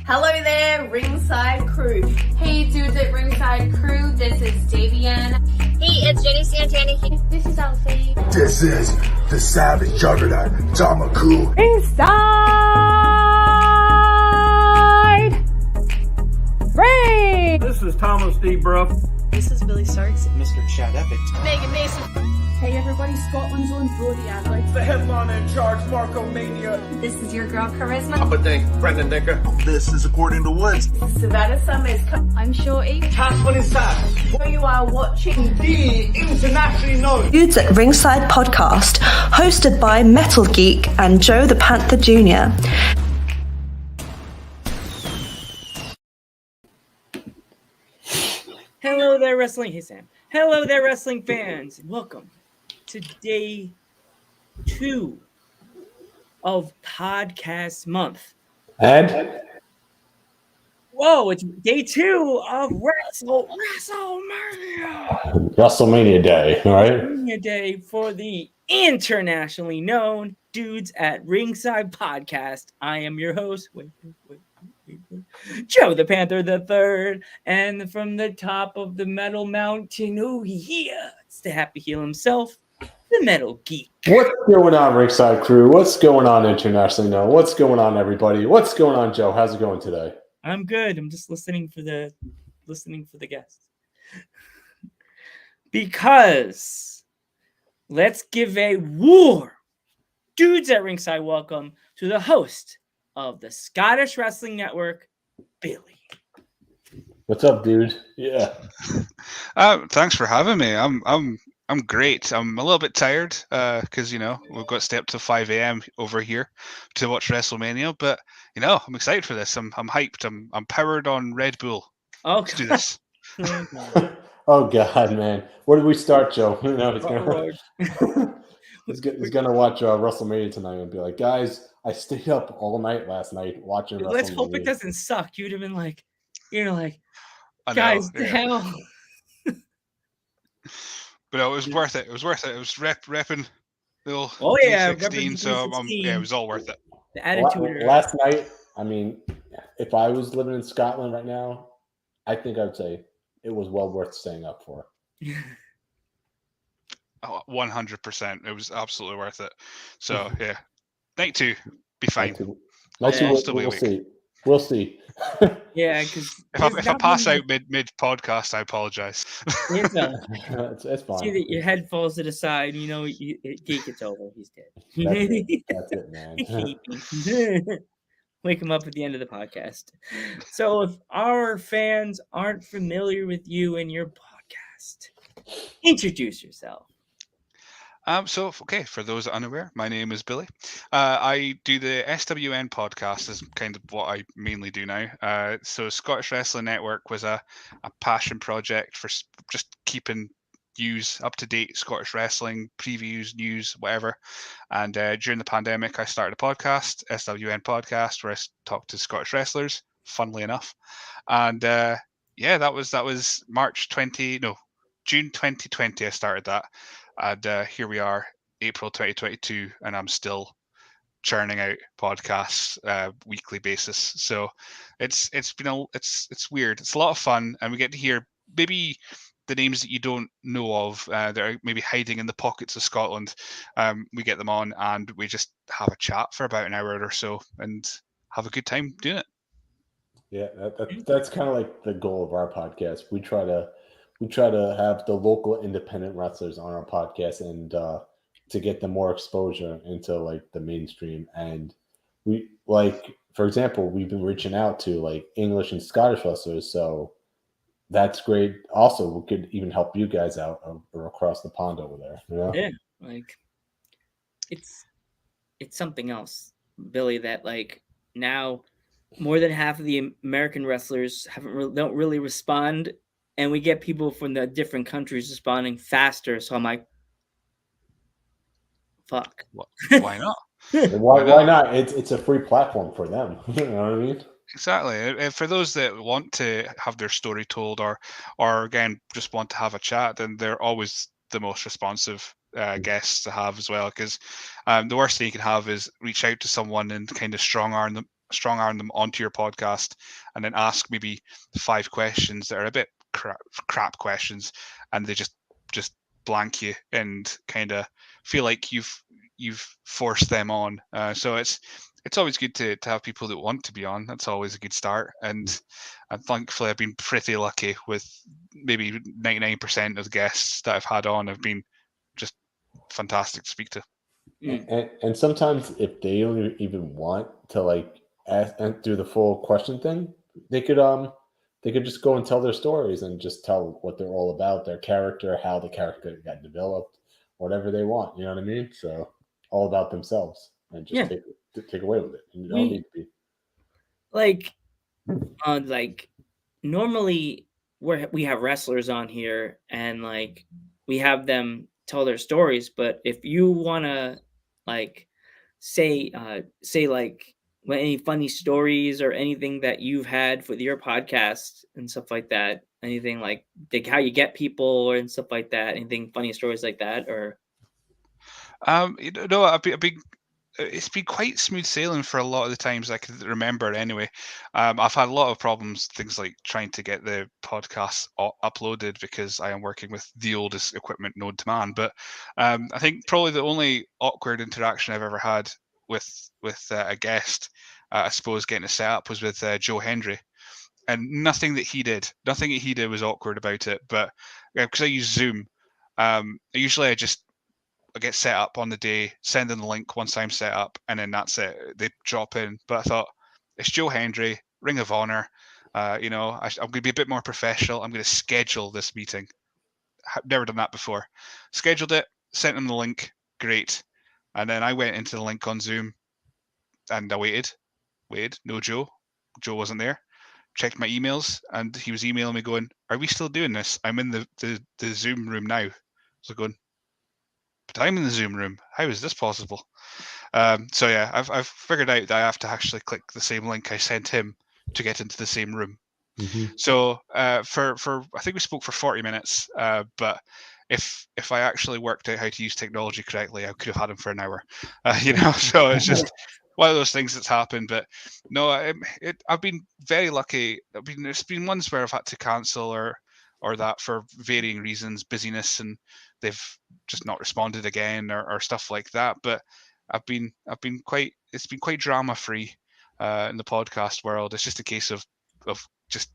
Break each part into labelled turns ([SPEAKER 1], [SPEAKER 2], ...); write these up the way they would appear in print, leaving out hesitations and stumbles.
[SPEAKER 1] Hello there, Ringside Crew.
[SPEAKER 2] Hey dudes at Ringside Crew, this is Davian.
[SPEAKER 3] Hey, it's Jenny Santana.
[SPEAKER 2] This is Alfie.
[SPEAKER 4] This is the Savage Juggernaut, Tamaku.
[SPEAKER 5] Inside Ring!
[SPEAKER 6] This is Thomas D. Bruff.
[SPEAKER 7] This is Billy Starks.
[SPEAKER 8] Mr. Chad Epic.
[SPEAKER 3] Megan Mason.
[SPEAKER 9] Hey everybody, Scotland's own Brody Adler.
[SPEAKER 6] The headliner in charge, Marco Mania.
[SPEAKER 2] This is your girl Charisma.
[SPEAKER 8] Upper Dink, Brendan Dicker.
[SPEAKER 4] This is According to Woods.
[SPEAKER 1] Savannah Summers.
[SPEAKER 2] I'm Shorty.
[SPEAKER 6] Tasman is sad.
[SPEAKER 1] Where you are watching
[SPEAKER 6] The internationally known
[SPEAKER 10] Dudes at Ringside podcast, hosted by Metal Geek and Joe the Panther Jr.
[SPEAKER 5] Hello there, wrestling. Hey, Sam. Hello there, wrestling fans. Welcome to day 2 of podcast month.
[SPEAKER 11] And
[SPEAKER 5] Whoa, it's day 2 of WrestleMania.
[SPEAKER 11] WrestleMania Day, all right?
[SPEAKER 5] WrestleMania Day for the internationally known Dudes at Ringside podcast. I am your host, Joe the Panther the Third, and from the top of the Metal Mountain, oh yeah, it's the Happy Heel himself, the Metal Geek.
[SPEAKER 11] What's going on, Ringside Crew? What's going on internationally now? What's going on, everybody? What's going on, Joe? How's it going today?
[SPEAKER 5] I'm good. I'm just listening for the guests. Because let's give a war. Dudes at Ringside welcome to the host of the Scottish Wrestling Network, Billy.
[SPEAKER 11] What's up, dude? Yeah.
[SPEAKER 12] Thanks for having me. I'm great. I'm a little bit tired because we've got to stay up till 5 a.m. over here to watch WrestleMania. But I'm excited for this. I'm hyped. I'm powered on Red Bull.
[SPEAKER 5] Oh,
[SPEAKER 12] let's do this.
[SPEAKER 11] Oh God, man. Where did we start, Joe? He's gonna watch WrestleMania tonight and be like, guys, I stayed up all night last night watching WrestleMania.
[SPEAKER 5] Let's hope it doesn't suck. You'd have been like,
[SPEAKER 12] guys,
[SPEAKER 5] the hell.
[SPEAKER 12] But no, it was worth it. It was repping the old 16, so it was all worth it.
[SPEAKER 5] The attitude.
[SPEAKER 11] Last night, I mean, if I was living in Scotland right now, I think I would say it was well worth staying up for.
[SPEAKER 12] 100%. It was absolutely worth it. So yeah, night 2, be fine.
[SPEAKER 11] We'll see. We'll see.
[SPEAKER 5] Yeah, because
[SPEAKER 12] if I pass out mid podcast, I apologize.
[SPEAKER 11] It's fine.
[SPEAKER 5] See that your head falls to the side. Geek gets over. He's dead.
[SPEAKER 11] That's it, man.
[SPEAKER 5] Wake him up at the end of the podcast. So if our fans aren't familiar with you and your podcast, introduce yourself.
[SPEAKER 12] For those unaware, my name is Billy. I do the SWN podcast is kind of what I mainly do now. So Scottish Wrestling Network was a passion project for just keeping news up to date, Scottish wrestling, previews, news, whatever. And during the pandemic, I started a podcast, SWN podcast, where I talk to Scottish wrestlers, funnily enough. And that was June 2020 I started that. And here we are, April 2022, and I'm still churning out podcasts weekly basis. So it's weird. It's a lot of fun, and we get to hear maybe the names that you don't know of that are maybe hiding in the pockets of Scotland. We get them on, and we just have a chat for about an hour or so, and have a good time doing it.
[SPEAKER 11] Yeah, that's kind of like the goal of our podcast. We try to have the local independent wrestlers on our podcast and to get them more exposure into like the mainstream. And we for example, we've been reaching out to like English and Scottish wrestlers. So that's great. Also, we could even help you guys out or across the pond over there.
[SPEAKER 5] Yeah, it's something else, Billy, that now more than half of the American wrestlers don't really respond. And we get people from the different countries responding faster. So I'm like, fuck.
[SPEAKER 12] Why not?
[SPEAKER 11] Why not? It's a free platform for them. You know what I mean?
[SPEAKER 12] Exactly. And for those that want to have their story told or again, just want to have a chat, then they're always the most responsive guests to have as well. Because the worst thing you can have is reach out to someone and kind of strong arm strong arm them onto your podcast and then ask maybe 5 questions that are a bit crap questions, and they just blank you and kind of feel like you've forced them on. So it's always good to have people that want to be on. That's always a good start. And thankfully, I've been pretty lucky with maybe 99% of the guests that I've had on have been just fantastic to speak to.
[SPEAKER 11] And sometimes if they don't even want to like ask and do the full question thing, they could just go and tell their stories and just tell what they're all about, their character, how the character got developed, whatever they want. You know what I mean? So all about themselves and just take away with it. And you don't need to be
[SPEAKER 5] like normally we have wrestlers on here and like we have them tell their stories, but if you want to like say like any funny stories or anything that you've had with your podcast and stuff like that, anything like how you get people and stuff like that, anything funny stories like that, or
[SPEAKER 12] it's been quite smooth sailing for a lot of the times I can remember anyway. I've had a lot of problems, things like trying to get the podcast uploaded because I am working with the oldest equipment known to man. But I think probably the only awkward interaction I've ever had with a guest, I suppose, getting it set up was with Joe Hendry. And nothing that he did was awkward about it. But because I use Zoom, usually I get set up on the day, send in the link once I'm set up, and then that's it. They drop in. But I thought, it's Joe Hendry, Ring of Honor. I'm going to be a bit more professional. I'm going to schedule this meeting. I've never done that before. Scheduled it, sent him the link. Great. And then I went into the link on Zoom, and I waited. No Joe. Joe wasn't there. Checked my emails, and he was emailing me going, "Are we still doing this? I'm in the Zoom room now." So going, but I'm in the Zoom room. How is this possible? So yeah, I've figured out that I have to actually click the same link I sent him to get into the same room.
[SPEAKER 11] Mm-hmm.
[SPEAKER 12] So for I think we spoke for 40 minutes, but if I actually worked out how to use technology correctly, I could have had him for an hour. So it's just one of those things that's happened. But no, I've been very lucky. There's been ones where I've had to cancel or that for varying reasons, busyness, and they've just not responded again or stuff like that. But it's been quite drama free in the podcast world. It's just a case of just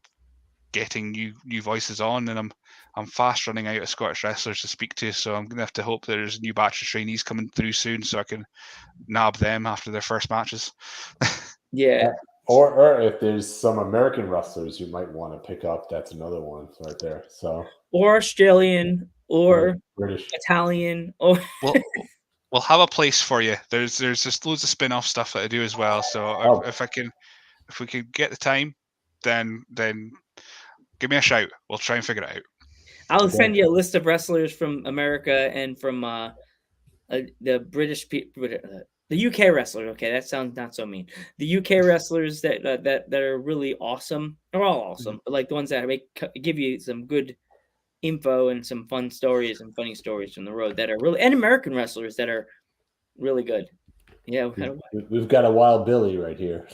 [SPEAKER 12] getting new voices on, and I'm fast running out of Scottish wrestlers to speak to, so I'm gonna have to hope there's a new batch of trainees coming through soon so I can nab them after their first matches.
[SPEAKER 5] Yeah.
[SPEAKER 11] Or if there's some American wrestlers you might want to pick up, that's another one right there. So
[SPEAKER 5] or Australian or
[SPEAKER 11] British,
[SPEAKER 5] Italian, or
[SPEAKER 12] we'll have a place for you. There's just loads of spin-off stuff that I do as well. So if we can get the time, then give me a shout. We'll try and figure it out.
[SPEAKER 5] I'll send you a list of wrestlers from America and from the British people. The UK wrestlers, okay, that sounds not so mean. The UK wrestlers that are really awesome. They're all awesome, but like the ones that give you some good info and some fun stories and funny stories from the road that are really, and American wrestlers that are really good. Yeah,
[SPEAKER 11] we've got a Wild Billy right here.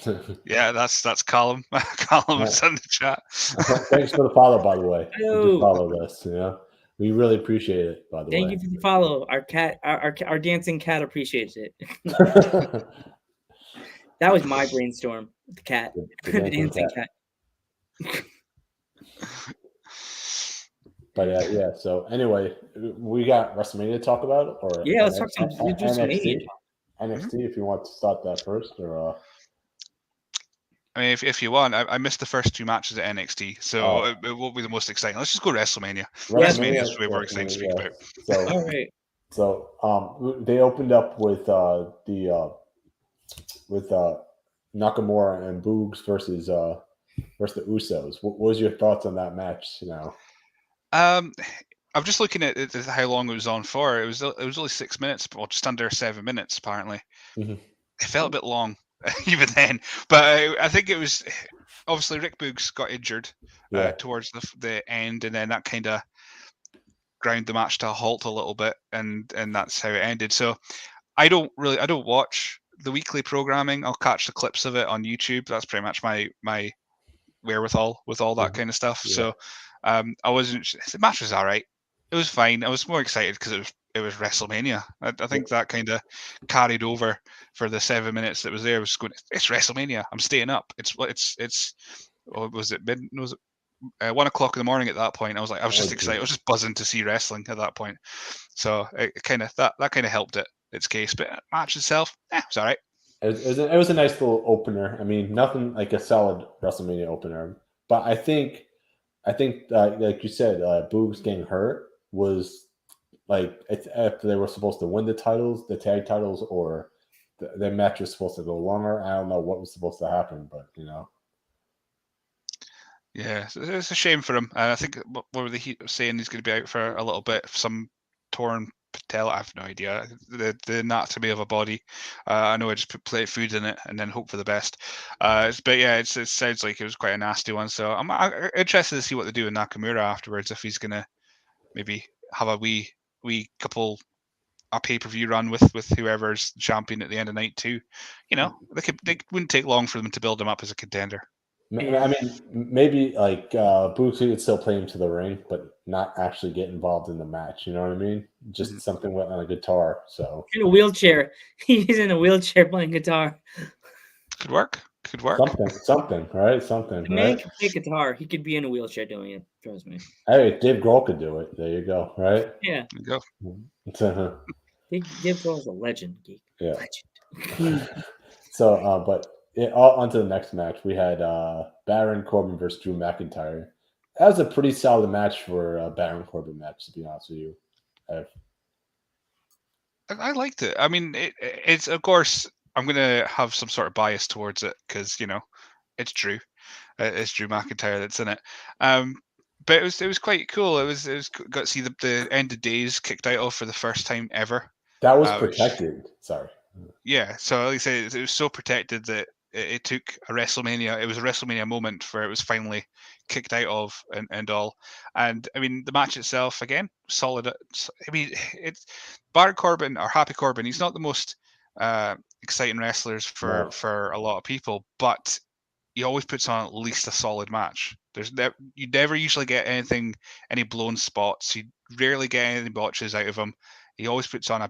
[SPEAKER 12] Yeah, that's Colin. Colin's in the chat.
[SPEAKER 11] Thanks for the follow, by the way. Just follow us. Yeah. We really appreciate it, by the way.
[SPEAKER 5] Thank you for the follow. Our cat, our dancing cat appreciates it. That was my brainstorm. The cat. The dancing cat.
[SPEAKER 11] But yeah, so anyway, we got WrestleMania to talk about? Or
[SPEAKER 5] yeah, let's talk some
[SPEAKER 11] NXT. NXT, if you want to start that first, or
[SPEAKER 12] I mean, if you want, I missed the first 2 matches at NXT, so it won't be the most exciting. Let's just go to WrestleMania. WrestleMania is way more exciting to speak about.
[SPEAKER 11] So,
[SPEAKER 5] all right.
[SPEAKER 11] So they opened up with Nakamura and Boogs versus the Usos. What was your thoughts on that match?
[SPEAKER 12] I'm just looking at how long it was on for. It was only 6 minutes, or just under 7 minutes apparently.
[SPEAKER 11] Mm-hmm.
[SPEAKER 12] It felt a bit long. Even then, but I think it was obviously Rick Boogs got injured towards the end, and then that kind of ground the match to a halt a little bit, and that's how it ended. So I don't watch the weekly programming. I'll catch the clips of it on YouTube. That's pretty much my wherewithal with all that kind of stuff.
[SPEAKER 11] Yeah.
[SPEAKER 12] So I wasn't. The match was all right. It was fine. I was more excited because it was WrestleMania. I think that kind of carried over for the 7 minutes that was there. It was going, it's WrestleMania. I'm staying up. It's was it 1 o'clock in the morning at that point? I was just excited. I was just buzzing to see wrestling at that point. So it kind of that kind of helped its case. But match itself, it was all right.
[SPEAKER 11] It was a nice little opener. I mean, nothing like a solid WrestleMania opener, but I think like you said, Boogs getting hurt was like after they were supposed to win the titles, the tag titles, or the match was supposed to go longer. I don't know what was supposed to happen, but
[SPEAKER 12] Yeah, it's a shame for him. I think what were they saying he's going to be out for a little bit, some torn patella. I have no idea. The anatomy of a body. I know I just put plate food in it and then hope for the best. But yeah, it sounds like it was quite a nasty one. So I'm interested to see what they do in Nakamura afterwards. If he's going to maybe have a wee couple a pay-per-view run with whoever's champion at the end of night too. They wouldn't take long for them to build him up as a contender.
[SPEAKER 11] I mean, maybe like Boogs could still play him to the ring, but not actually get involved in the match. You know what I mean? Just something on a guitar. So
[SPEAKER 5] in a wheelchair, he's in a wheelchair playing guitar.
[SPEAKER 12] Could work.
[SPEAKER 11] Something, right? Something.
[SPEAKER 5] The man can play guitar. He could be in a wheelchair doing it. Trust me.
[SPEAKER 11] Hey, Dave Grohl could do it. There you go. Right?
[SPEAKER 5] Yeah.
[SPEAKER 12] There you
[SPEAKER 5] go. Dave Grohl's a legend. Geek.
[SPEAKER 11] Yeah.
[SPEAKER 5] Legend.
[SPEAKER 11] So, but. On to the next match. We had Baron Corbin versus Drew McIntyre. That was a pretty solid match for a Baron Corbin match, to be honest with you.
[SPEAKER 12] I liked it. I mean, it's of course I'm going to have some sort of bias towards it because it's Drew. It's Drew McIntyre that's in it. But it was quite cool. It was got to see the end of days kicked out of for the first time ever.
[SPEAKER 11] That was protected. Sorry.
[SPEAKER 12] Yeah. So like I say, it was so protected that it took a WrestleMania. It was a WrestleMania moment where it was finally kicked out of and all. And I mean, the match itself, again, solid. I mean, it's Baron Corbin or Happy Corbin. He's not the most exciting wrestlers for a lot of people, but he always puts on at least a solid match. You never usually get any blown spots. You rarely get any botches out of him. He always puts on a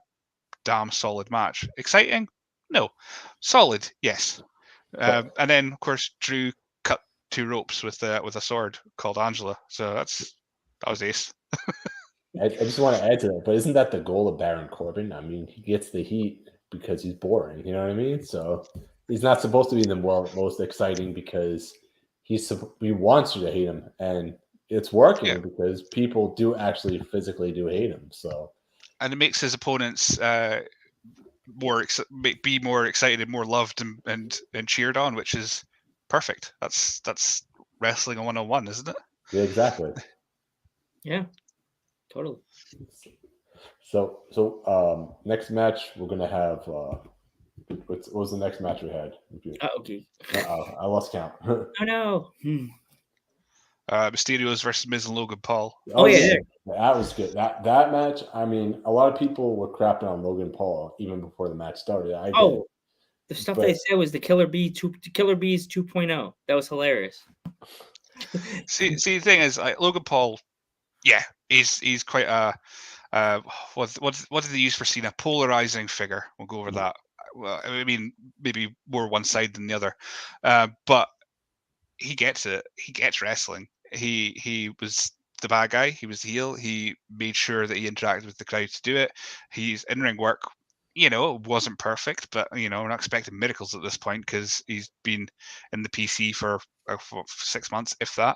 [SPEAKER 12] damn solid match. Exciting? No. Solid? Yes. And then, of course, Drew cut 2 ropes with a sword called Angela. So that was ace.
[SPEAKER 11] I just want to add to that, but isn't that the goal of Baron Corbin? I mean, he gets the heat because he's boring. You know what I mean? So he's not supposed to be the most exciting because he wants you to hate him, and it's working because people do actually physically hate him. So,
[SPEAKER 12] and it makes his opponents be more excited, more loved, and cheered on, which is perfect. That's wrestling 101, isn't it?
[SPEAKER 11] Yeah, exactly.
[SPEAKER 5] Yeah, totally.
[SPEAKER 11] So next match we're gonna have. What was the next match we had?
[SPEAKER 5] Okay.
[SPEAKER 11] I lost count.
[SPEAKER 5] Oh no.
[SPEAKER 12] Mysterios versus Miz and Logan Paul.
[SPEAKER 5] Oh yeah,
[SPEAKER 11] that was good. That match. I mean, a lot of people were crapping on Logan Paul even before the match started.
[SPEAKER 5] The stuff they said was the Killer Bees 2.0. That was hilarious.
[SPEAKER 12] see, the thing is, Logan Paul, yeah, he's quite a what did they use for Cena? Polarizing figure. We'll go over that. Well, I mean, maybe more one side than the other, but he gets it. He gets wrestling. He was the bad guy. He was the heel. He made sure that he interacted with the crowd to do it. He's in-ring work. It wasn't perfect, but we're not expecting miracles at this point because he's been in the PC for 6 months, if that.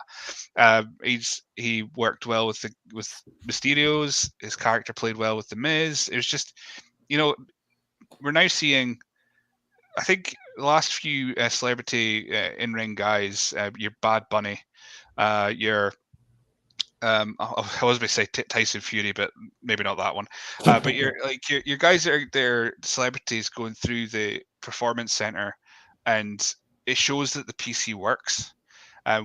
[SPEAKER 12] He worked well with Mysterios. His character played well with the Miz. It was just, we're now seeing. I think the last few celebrity in-ring guys, your Bad Bunny, your I was going to say Tyson Fury, but maybe not that one. But your guys that are there, celebrities going through the performance center, and it shows that the PC works.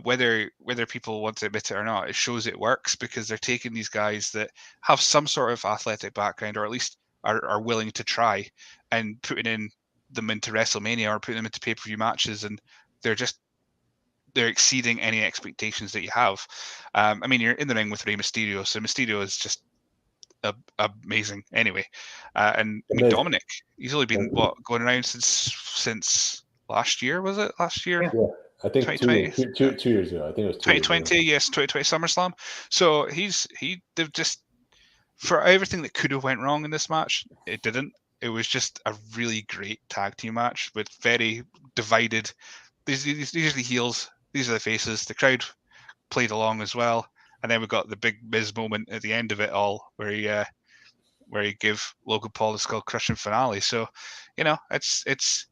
[SPEAKER 12] Whether people want to admit it or not, it shows it works because they're taking these guys that have some sort of athletic background, or at least are willing to try, and putting in them into Wrestlemania or putting them into pay-per-view matches, and they're exceeding any expectations that you have. I mean, you're in the ring with Rey Mysterio, so Mysterio is just amazing anyway. And I mean, Dominic, he's only been going around since last year, was it? Last year?
[SPEAKER 11] Yeah, I think
[SPEAKER 12] 2020?
[SPEAKER 11] 2 years ago. I think it was
[SPEAKER 12] 2020. Yes, 2020 SummerSlam. So they've just, for everything that could have went wrong in this match, it didn't. It was just a really great tag team match with very divided. These are the heels. These are the faces. The crowd played along as well. And then we got the big Miz moment at the end of it all, where he gave Logan Paul the skull crushing finale. So, it's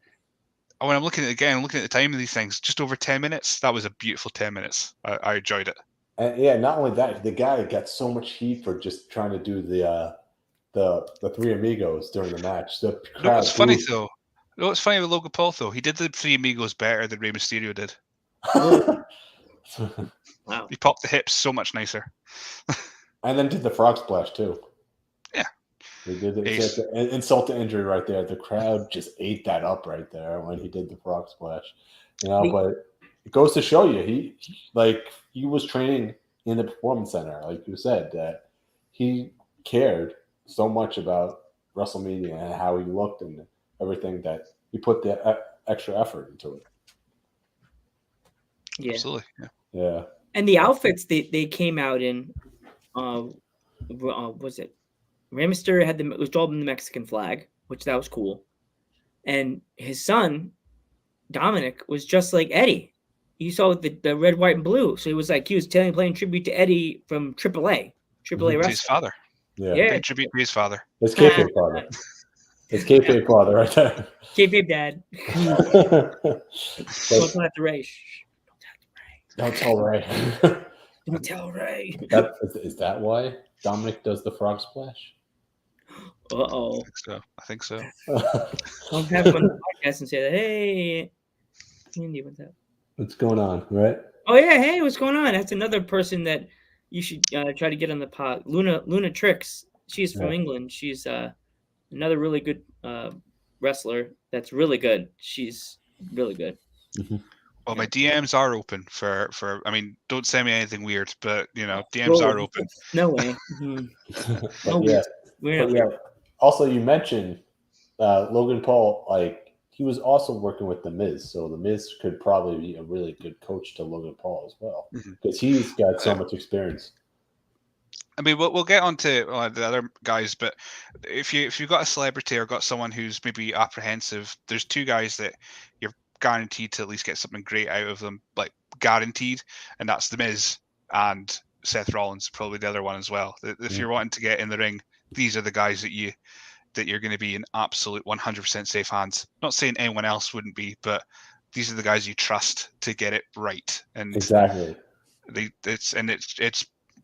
[SPEAKER 12] when I'm looking at it again, looking at the time of these things, just over 10 minutes. That was a beautiful 10 minutes. I enjoyed it.
[SPEAKER 11] And yeah, not only that, the guy got so much heat for just trying to do the Three Amigos during the match. The crowd
[SPEAKER 12] What's funny though? What's funny with Logan Paul though? He did the Three Amigos better than Rey Mysterio did.
[SPEAKER 5] Wow.
[SPEAKER 12] He popped the hips so much nicer.
[SPEAKER 11] And then did the frog splash too.
[SPEAKER 12] Yeah.
[SPEAKER 11] He did the insult to injury right there. The crowd just ate that up right there when he did the frog splash. But it goes to show you he was training in the performance center, like you said, that he cared so much about WrestleMania and how he looked and everything that he put the extra effort into it.
[SPEAKER 5] Yeah.
[SPEAKER 12] Absolutely.
[SPEAKER 11] Yeah.
[SPEAKER 5] And the outfits they came out in, was it? Rey Mysterio was drawn in the Mexican flag, which that was cool. And his son, Dominic, was just like Eddie. You saw the red, white, and blue. So he was playing tribute to Eddie from AAA Wrestling.
[SPEAKER 12] His father.
[SPEAKER 11] Yeah.
[SPEAKER 12] Paying tribute to his father.
[SPEAKER 11] It's kayfabe father. It's kayfabe father right there.
[SPEAKER 5] Kayfabe dad. Don't tell Ray.
[SPEAKER 11] Don't tell Ray.
[SPEAKER 5] Don't tell Ray.
[SPEAKER 11] Is that why Dominic does the frog splash?
[SPEAKER 5] Uh-oh.
[SPEAKER 12] I think so.
[SPEAKER 5] Don't have him on the podcast and say that, hey, Andy, what's up?
[SPEAKER 11] What's going on, right?
[SPEAKER 5] Oh, yeah, hey, what's going on? That's another person that you should try to get on the pod. Luna Tricks. She's from England. She's another really good wrestler that's really good. She's really good.
[SPEAKER 11] Mm-hmm.
[SPEAKER 12] Well, my DMs are open for. I mean, don't send me anything weird, but DMs are open.
[SPEAKER 5] No way.
[SPEAKER 11] Mm-hmm. Also, you mentioned Logan Paul. Like he was also working with the Miz, so the Miz could probably be a really good coach to Logan Paul as well because he's got so much experience.
[SPEAKER 12] I mean, we'll get on to the other guys, but if you've got a celebrity or got someone who's maybe apprehensive, there's two guys that you're guaranteed to at least get something great out of them, like guaranteed, and that's the Miz and Seth Rollins, probably the other one as well. If you're wanting to get in the ring, these are the guys that you're going to be in absolute 100% safe hands. Not saying anyone else wouldn't be, but these are the guys you trust to get it right. And
[SPEAKER 11] exactly,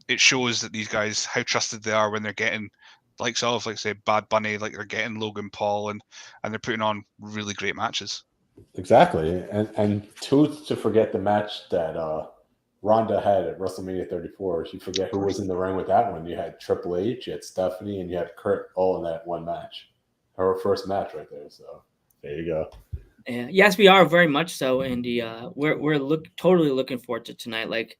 [SPEAKER 12] it shows that these guys, how trusted they are when they're getting like say Bad Bunny, like they're getting Logan Paul, and they're putting on really great matches.
[SPEAKER 11] Exactly, and to forget the match that Rhonda had at WrestleMania 34. You forget who was in the ring with that one. You had Triple H, you had Stephanie, and you had Kurt all in that one match. Her first match right there. So there you go.
[SPEAKER 5] Yes, we are very much so, Andy. We're totally looking forward to tonight. Like,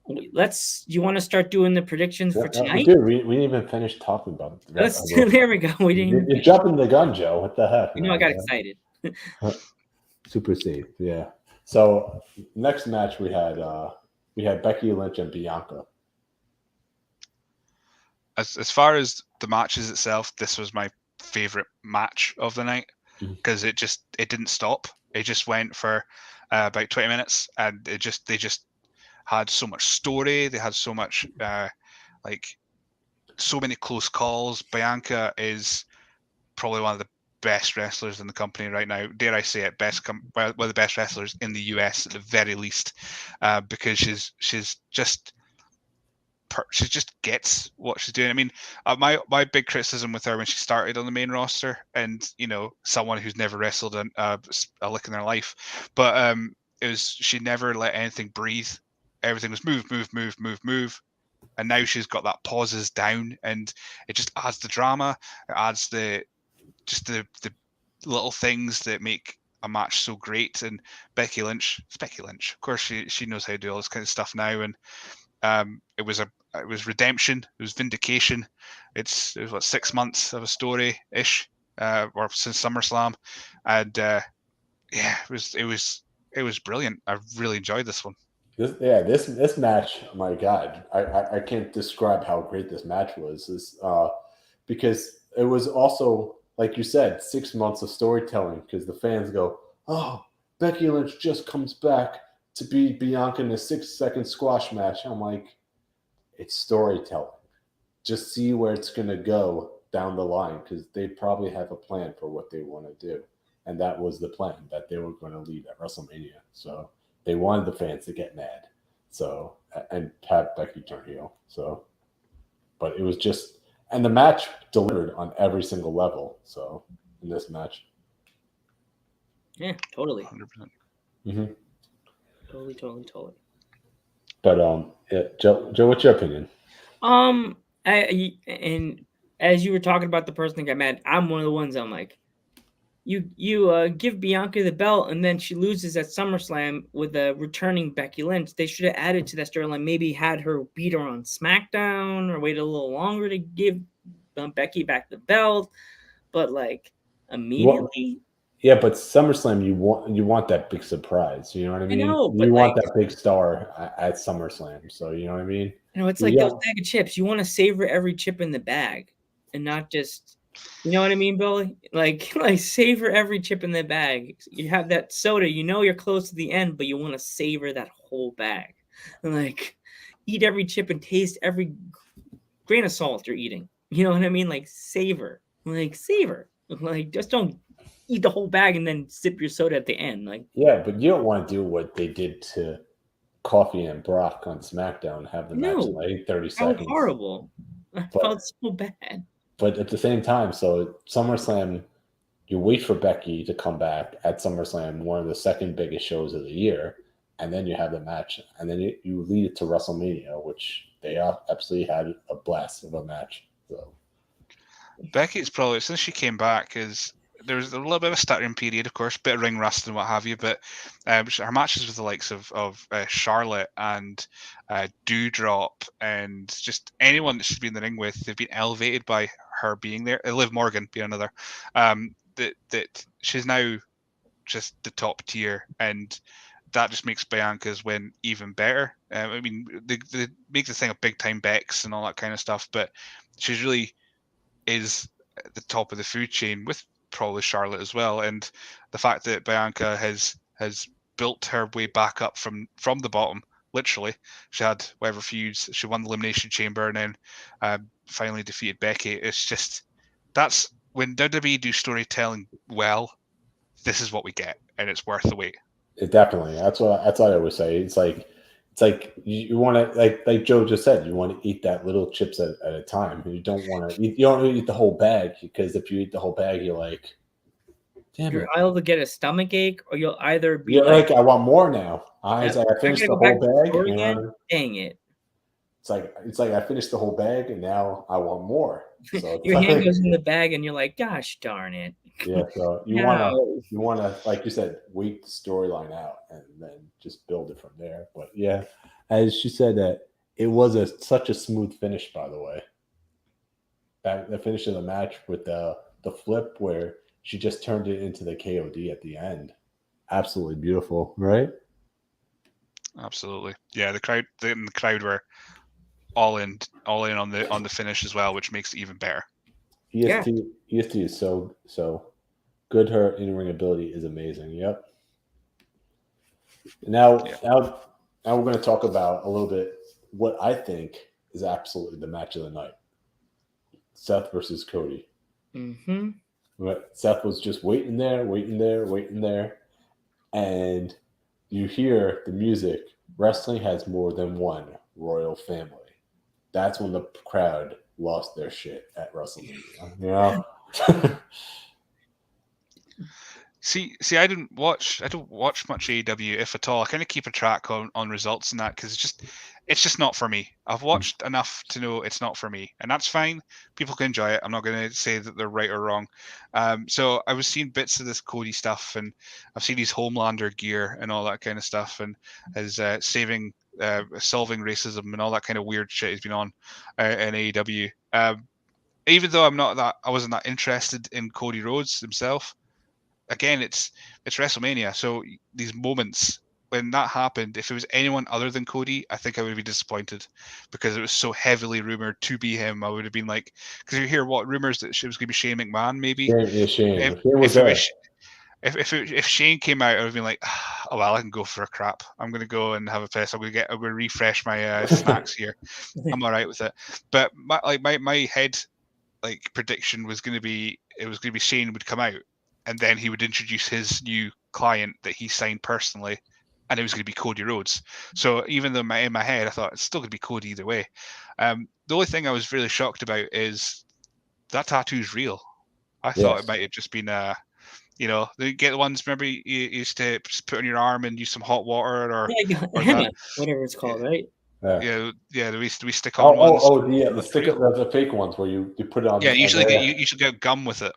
[SPEAKER 5] you want to start doing the predictions for tonight?
[SPEAKER 11] We didn't even finish talking about it.
[SPEAKER 5] There we go. We didn't.
[SPEAKER 11] You're jumping the gun, Joe. What the heck?
[SPEAKER 5] I got excited.
[SPEAKER 11] Super safe, yeah. So next match we had Becky Lynch and Bianca.
[SPEAKER 12] As far as the matches itself, this was my favorite match of the night because it didn't stop. It just went for about 20 minutes, and they just had so much story. They had so much so many close calls. Bianca is probably one of the best wrestlers in the company right now. Dare I say it, one of the best wrestlers in the US at the very least, because she just gets what she's doing. I mean, my big criticism with her when she started on the main roster, and someone who's never wrestled a lick in their life, but it was she never let anything breathe. Everything was move, and now she's got that pauses down, and it just adds the drama. It adds the little things that make a match so great. And Becky Lynch, of course, she knows how to do all this kind of stuff now. And it was redemption, it was vindication. It was what, 6 months of a story ish, or since SummerSlam, and it was brilliant. I really enjoyed this one.
[SPEAKER 11] This match, my God, I can't describe how great this match was. Because it was also, like you said, 6 months of storytelling. Because the fans go, "Oh, Becky Lynch just comes back to beat Bianca in a 6-second squash match." I'm like, it's storytelling. Just see where it's gonna go down the line, because they probably have a plan for what they want to do, and that was the plan, that they were going to lead at WrestleMania. So they wanted the fans to get mad, so, and have Becky turn heel. So, but it was just, and the match delivered on every single level. So in this match,
[SPEAKER 5] Yeah, totally.
[SPEAKER 12] 100%.
[SPEAKER 11] Mm-hmm.
[SPEAKER 5] Totally.
[SPEAKER 11] But Joe, what's your opinion?
[SPEAKER 5] And as you were talking about the person that got mad, I'm one of the ones. I'm like, you give Bianca the belt, and then she loses at SummerSlam with a returning Becky Lynch. They should have added to that storyline. Maybe had her beat her on SmackDown, or wait a little longer to give Becky back the belt. But like immediately.
[SPEAKER 11] Yeah, but SummerSlam, you want that big surprise. You know what I mean?
[SPEAKER 5] I know, but
[SPEAKER 11] you want that big star at SummerSlam. So you know what I mean?
[SPEAKER 5] It's like those bag of chips. You want to savor every chip in the bag, and not just, you know what I mean, Billy? Like savor every chip in the bag. You have that soda. You know you're close to the end, but you want to savor that whole bag, and like eat every chip and taste every grain of salt you're eating. You know what I mean? Like savor. Like just don't eat the whole bag and then sip your soda at the end. Like,
[SPEAKER 11] yeah, but you don't want to do what they did to Coffee and Brock on SmackDown, have the match in like 30 seconds.
[SPEAKER 5] That was horrible. I felt so bad.
[SPEAKER 11] But at the same time, so SummerSlam, you wait for Becky to come back at SummerSlam, one of the second biggest shows of the year, and then you have the match, and then you lead it to WrestleMania, which they absolutely had a blast of a match. So
[SPEAKER 12] Becky's probably, since she came back, there was a little bit of a stuttering period, of course, bit of ring rust and what have you, but her matches with the likes of Charlotte and Doudrop and just anyone that she's been in the ring with, they've been elevated by her being there. Liv Morgan being another. That she's now just the top tier, and that just makes Bianca's win even better. I mean, they make the thing of big time Bex and all that kind of stuff, but she's really is at the top of the food chain with probably Charlotte as well, and the fact that Bianca has built her way back up from the bottom. Literally, she had whatever feuds, she won the Elimination Chamber, and then finally defeated Becky. It's just, that's when WWE do storytelling well. This is what we get, and it's worth the wait.
[SPEAKER 11] Definitely, that's what I would say. It's like you want to, like Joe just said, you want to eat that little chips at a time. You don't want to eat. You don't eat the whole bag, because if you eat the whole bag, you're like, damn,
[SPEAKER 5] you're either get a stomach ache, or you'll either be
[SPEAKER 11] like, I want more now. I finished the whole bag.
[SPEAKER 5] Again? Dang it!
[SPEAKER 11] It's like I finished the whole bag, and now I want more. So
[SPEAKER 5] your hand goes in the bag, and you're like, gosh darn it.
[SPEAKER 11] Yeah, so you want to, like you said, wait the storyline out and then just build it from there. But yeah, as she said, that it was such a smooth finish. By the way, the finish of the match with the flip where she just turned it into the KOD at the end, absolutely beautiful, right?
[SPEAKER 12] Absolutely, yeah. The crowd were all in on the finish as well, which makes it even better.
[SPEAKER 11] EST is so good. Her in-ring ability is amazing. Yep. Now we're going to talk about a little bit what I think is absolutely the match of the night: Seth versus Cody.
[SPEAKER 5] Mm-hmm.
[SPEAKER 11] But Seth was just waiting there, and you hear the music. Wrestling has more than one royal family. That's when the crowd lost their shit at WrestleMania. You know?
[SPEAKER 12] See, I don't watch much AEW, if at all. I kind of keep a track on results and that, because it's just not for me. I've watched enough to know it's not for me, and that's fine. People can enjoy it. I'm not going to say that they're right or wrong. So I was seeing bits of this Cody stuff, and I've seen his Homelander gear and all that kind of stuff, and his solving racism and all that kind of weird shit he's been on in AEW. Even though I wasn't that interested in Cody Rhodes himself. Again, it's WrestleMania, so these moments when that happened, if it was anyone other than Cody, I think I would be disappointed, because it was so heavily rumored to be him. I would have been like, because you hear what rumors that it was going to be Shane McMahon, maybe.
[SPEAKER 11] Yeah, Shane.
[SPEAKER 12] If Shane came out, I would have been like, oh well, I can go for a crap. I'm going to go and have a piss. I'm going to refresh my snacks here. I'm all right with it. But my head prediction was going to be Shane would come out, and then he would introduce his new client that he signed personally, and it was going to be Cody Rhodes. So even though in my head I thought it's still going to be Cody either way. The only thing I was really shocked about is that tattoo's real. I thought it might have just been they get the ones, remember you used to just put on your arm and use some hot water or
[SPEAKER 5] henna, whatever it's called, right?
[SPEAKER 12] Yeah. We stick on ones.
[SPEAKER 11] The fake ones where you put it on.
[SPEAKER 12] Yeah, you should get gum with it.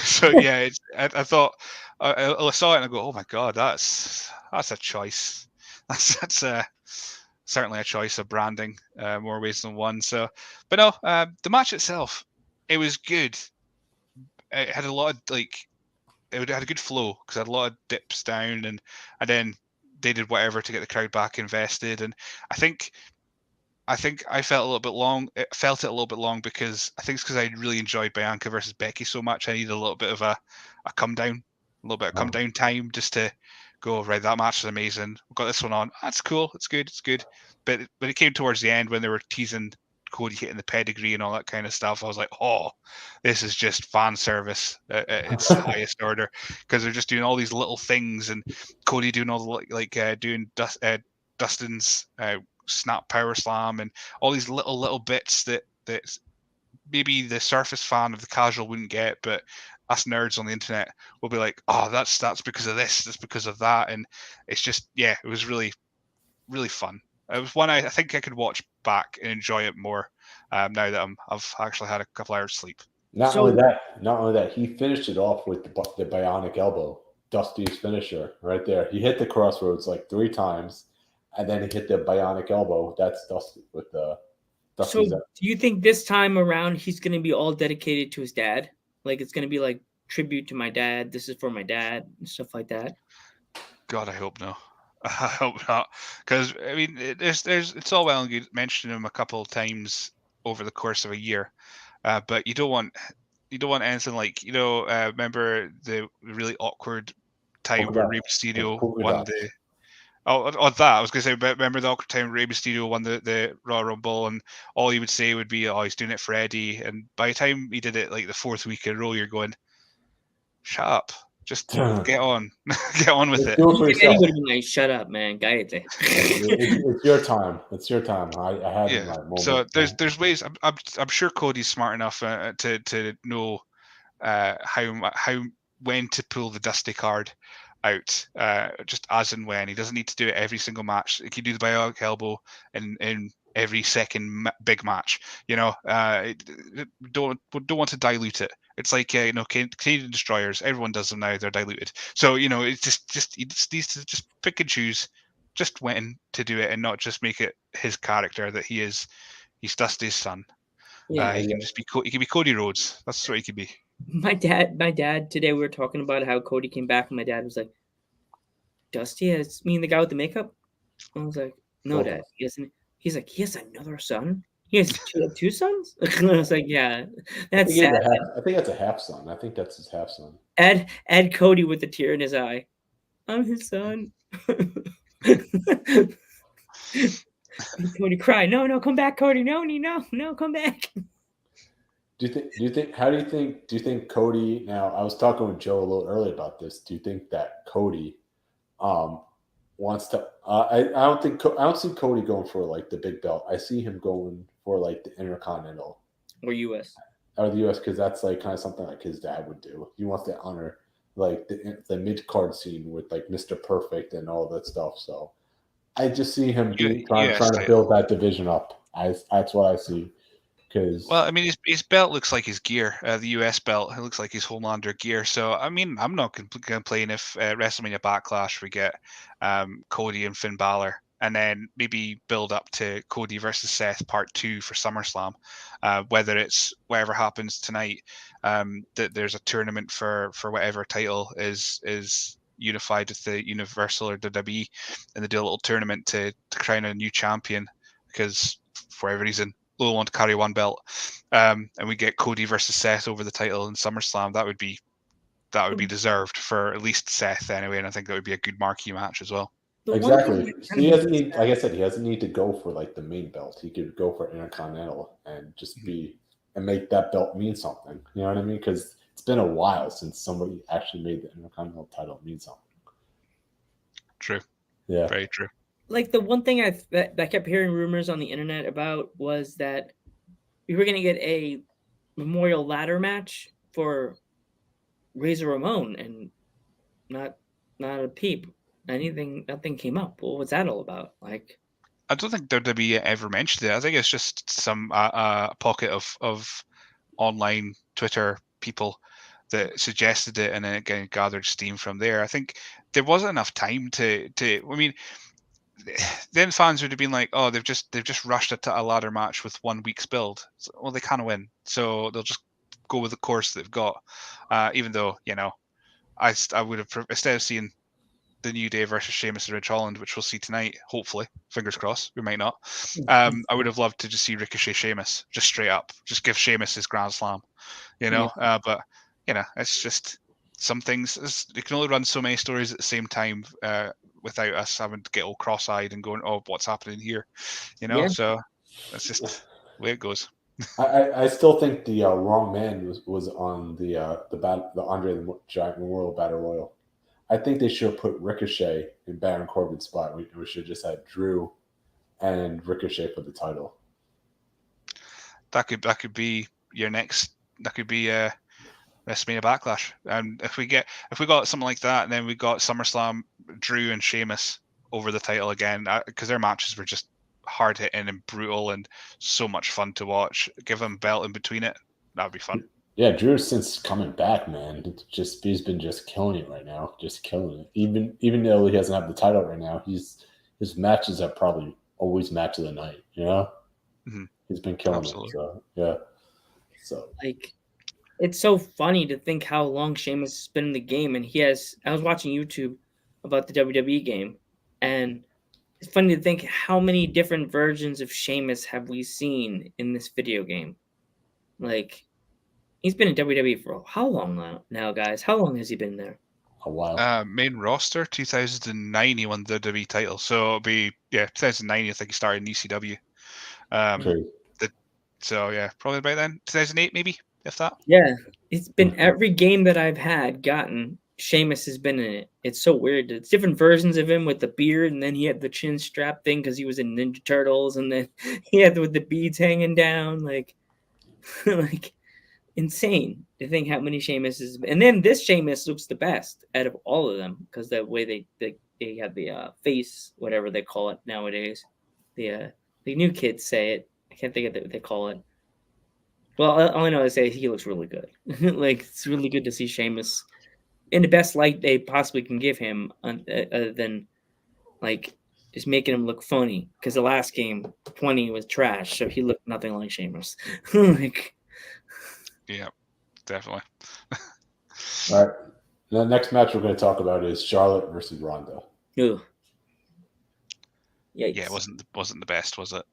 [SPEAKER 12] So yeah, I thought I saw it and I go, oh my god, that's a choice. That's certainly a choice of branding, more ways than one. So, but no, the match itself, it was good. It had a lot of it had a good flow, because it had a lot of dips down, and then they did whatever to get the crowd back invested. And I think I felt a little bit long. It felt it a little bit long because I think it's because I really enjoyed Bianca versus Becky so much. I needed a little bit of a come down, a little bit of come down time just to go, right, that match is amazing. We've got this one on. That's cool. It's good. But when it came towards the end, when they were teasing Cody hitting the pedigree and all that kind of stuff, I was like, oh, this is just fan service at its highest order, because they're just doing all these little things, and Cody doing all the doing Dustin's snap power slam and all these little bits that maybe the surface fan of the casual wouldn't get, but us nerds on the internet will be like, oh, that's because of this, that's because of that. And it's just, yeah, it was really, really fun. It was one I think I could watch back and enjoy it more now that I've actually had a couple hours sleep.
[SPEAKER 11] Not only that, he finished it off with the bionic elbow, Dusty's finisher right there. He hit the crossroads 3 times, and then he hit the bionic elbow. That's Dusty with the. Dusty's
[SPEAKER 5] do you think this time around he's going to be all dedicated to his dad? Like it's going to be tribute to my dad. This is for my dad and stuff like that.
[SPEAKER 12] God, I hope no. I hope not, because I mean, it's all well and good mentioning him a couple of times over the course of a year, but you don't want anything remember the really awkward time where Rey Mysterio won the. That I was going to say, remember the awkward time Rey Mysterio won the Royal Rumble, and all he would say would be, "Oh, he's doing it for Eddie," and by the time he did it the 4th week in a row, you're going, "Shut up." Just get on with it.
[SPEAKER 5] Eddie would have been like, "Shut up, man, cállate."
[SPEAKER 11] It's your time. It's your time. I had my moment.
[SPEAKER 12] So there's ways. I'm sure Cody's smart enough to know when to pull the Dusty card out, just as and when. He doesn't need to do it every single match. He can do the bionic elbow in every second big match. Don't want to dilute it. It's like Canadian destroyers. Everyone does them now. They're diluted. So it's just he just needs to just pick and choose, just when to do it, and not just make it his character that he's Dusty's son.
[SPEAKER 5] Yeah,
[SPEAKER 12] he can just be he can be Cody Rhodes. That's what he can be.
[SPEAKER 5] My dad today, we were talking about how Cody came back, and my dad was like, "Dusty, it's me and the guy with the makeup." I was like, "No, Dad, he isn't." He's like, "He has another son? He has two sons?" I was like, "Yeah, that's sad."
[SPEAKER 11] I think that's a half son. I think that's his half son.
[SPEAKER 5] Add Cody with a tear in his eye. I'm his son. Cody cried. No, come back, Cody. No, come back.
[SPEAKER 11] Do you think Cody, now I was talking with Joe a little earlier about this. Do you think that Cody wants to I don't see Cody going for the big belt. I see him going for the Intercontinental
[SPEAKER 5] or US.
[SPEAKER 11] Or the US, because that's kind of something his dad would do. He wants to honor like the mid card scene with like Mr. Perfect and all that stuff. So I just see him trying to build that division up. That's what I see.
[SPEAKER 12] Well, I mean, his belt looks like his gear. The US belt, it looks like his Homelander gear. So, I mean, I'm not going to complain if WrestleMania Backlash we get Cody and Finn Balor, and then maybe build up to Cody versus Seth Part 2 for SummerSlam. Whether it's whatever happens tonight, that there's a tournament for whatever title is unified with the Universal or WWE, and they do a little tournament to crown a new champion because for whatever reason, Lowell want to carry one belt, and we get Cody versus Seth over the title in SummerSlam. That would be deserved for at least Seth anyway, and I think that would be a good marquee match as well.
[SPEAKER 11] Exactly. He doesn't need, like I said, he doesn't need to go for like the main belt. He could go for Intercontinental and just and make that belt mean something. You know what I mean? Because it's been a while since somebody actually made the Intercontinental title mean something.
[SPEAKER 12] True.
[SPEAKER 11] Yeah.
[SPEAKER 12] Very true.
[SPEAKER 5] Like the one thing I kept hearing rumors on the internet about was that we were going to get a memorial ladder match for Razor Ramon, and not a peep. Nothing came up. What was that all about? Like,
[SPEAKER 12] I don't think WWE ever mentioned it. I think it's just some pocket of online Twitter people that suggested it, and then it kind of gathered steam from there. I think there wasn't enough time to. I mean, then fans would have been like, "Oh, they've just rushed it to a ladder match with 1 week's build." So, well, they can't win, so they'll just go with the course they've got. Even though I would have, instead of seeing the New Day versus Sheamus and Rich Holland, which we'll see tonight, hopefully, fingers crossed, we might not. I would have loved to just see Ricochet Sheamus, just straight up, just give Sheamus his Grand Slam, but it's just some things. You can only run so many stories at the same time without us having to get all cross-eyed and going, "Oh, what's happening here?" So that's just the way it goes.
[SPEAKER 11] I still think the wrong man was on the Andre the Giant Memorial Battle Royal. I think they should have put Ricochet in Baron Corbin's spot. We should have just had Drew and Ricochet for the title.
[SPEAKER 12] That could be your next. That could be WrestleMania Backlash. And if we got something like that, and then we got SummerSlam, Drew and Sheamus over the title again, because their matches were just hard hitting and brutal and so much fun to watch. Give them a belt in between it. That would be fun.
[SPEAKER 11] Yeah, Drew, since coming back, man, he's been just killing it right now, just killing it. Even though he doesn't have the title right now, his matches are probably always match of the night.
[SPEAKER 12] Mm-hmm.
[SPEAKER 11] He's been killing
[SPEAKER 12] Absolutely.
[SPEAKER 11] it. So yeah, so
[SPEAKER 5] like, it's so funny to think how long Sheamus has been in the game, and I was watching YouTube about the WWE game, and it's funny to think how many different versions of Sheamus have we seen in this video game. Like, he's been in WWE for how long now, guys? How long has he been there?
[SPEAKER 11] A while.
[SPEAKER 12] Main roster, 2009, he won the WWE title. So it'll be 2009. I think he started in ECW. So yeah, probably about then, 2008 maybe, if that.
[SPEAKER 5] Yeah, it's been every game that I've gotten. Sheamus has been in it. It's so weird. It's different versions of him with the beard, and then he had the chin strap thing because he was in Ninja Turtles, and then he had with the beads hanging down, like insane to think how many Sheamus is. And then this Sheamus looks the best out of all of them because the way they have the face, whatever they call it nowadays. The new kids say it. I can't think of what they call it. Well, all I know is he looks really good. Like, it's really good to see Sheamus in the best light they possibly can give him, other than like just making him look funny. Because the last game, 20 was trash, so he looked nothing like Sheamus.
[SPEAKER 12] Yeah, definitely.
[SPEAKER 11] All right. The next match we're going to talk about is Charlotte versus Rhonda.
[SPEAKER 5] Ugh.
[SPEAKER 12] Yeah, it wasn't the best, was it?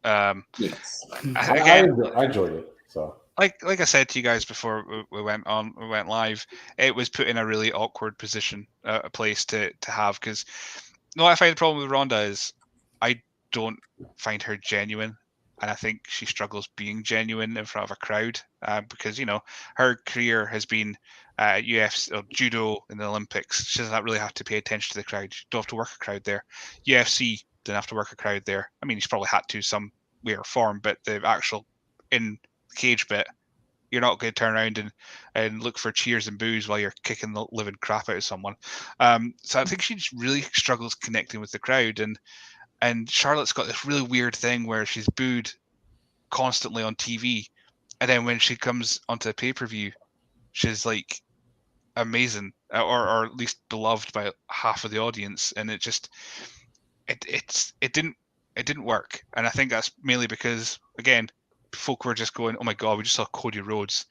[SPEAKER 5] Yes.
[SPEAKER 11] I enjoyed it. So,
[SPEAKER 12] like I said to you guys before we went live, it was put in a really awkward position, a place to have, because I find the problem with Rhonda is I don't find her genuine, and I think she struggles being genuine in front of a crowd, because her career has been UFC or judo in the Olympics. She doesn't really have to pay attention to the crowd. She don't have to work a crowd there. UFC didn't have to work a crowd there. I mean, he's probably had to some way or form, but the actual in the cage bit, you're not going to turn around and look for cheers and boos while you're kicking the living crap out of someone. So I think she just really struggles connecting with the crowd, and Charlotte's got this really weird thing where she's booed constantly on TV, and then when she comes onto a pay-per-view, she's like amazing, or at least beloved by half of the audience, and it didn't work. And I think that's mainly because, again, folk were just going, oh my god, we just saw Cody Rhodes,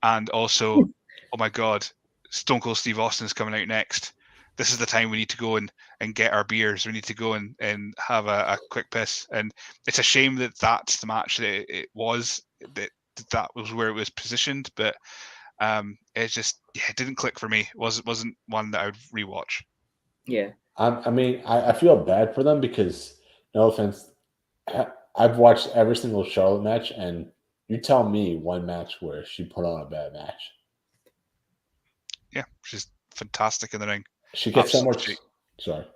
[SPEAKER 12] and also oh my god, Stone Cold Steve Austin's coming out next. This is the time we need to go and get our beers. We need to go and have a quick piss. And it's a shame that that's the match that it was, that was where it was positioned. But it just it didn't click for me. It wasn't one that I would rewatch.
[SPEAKER 5] Yeah.
[SPEAKER 11] I mean, I feel bad for them because, no offense, I've watched every single Charlotte match, and you tell me one match where she put on a bad match.
[SPEAKER 12] Yeah, she's fantastic in the ring.
[SPEAKER 11] She gets so much. Sorry.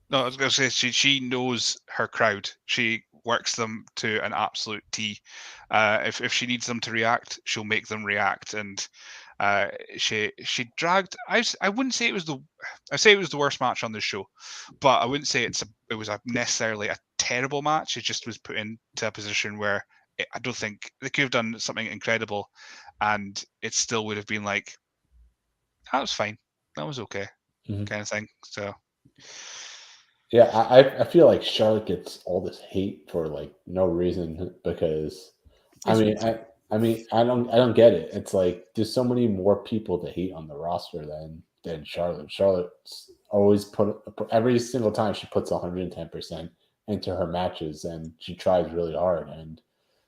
[SPEAKER 12] No, I was going to say she knows her crowd. She works them to an absolute T. If she needs them to react, she'll make them react. And she dragged. I wouldn't say it was the worst match on the show, but I wouldn't say it was necessarily a terrible match. It just was put into a position where I don't think they could have done something incredible, and it still would have been like, that was fine, that was okay, kind of thing. So.
[SPEAKER 11] Yeah, I feel like Charlotte gets all this hate for like no reason because I don't get it. It's like there's so many more people to hate on the roster than Charlotte. Charlotte's always every single time she puts 110% into her matches, and she tries really hard, and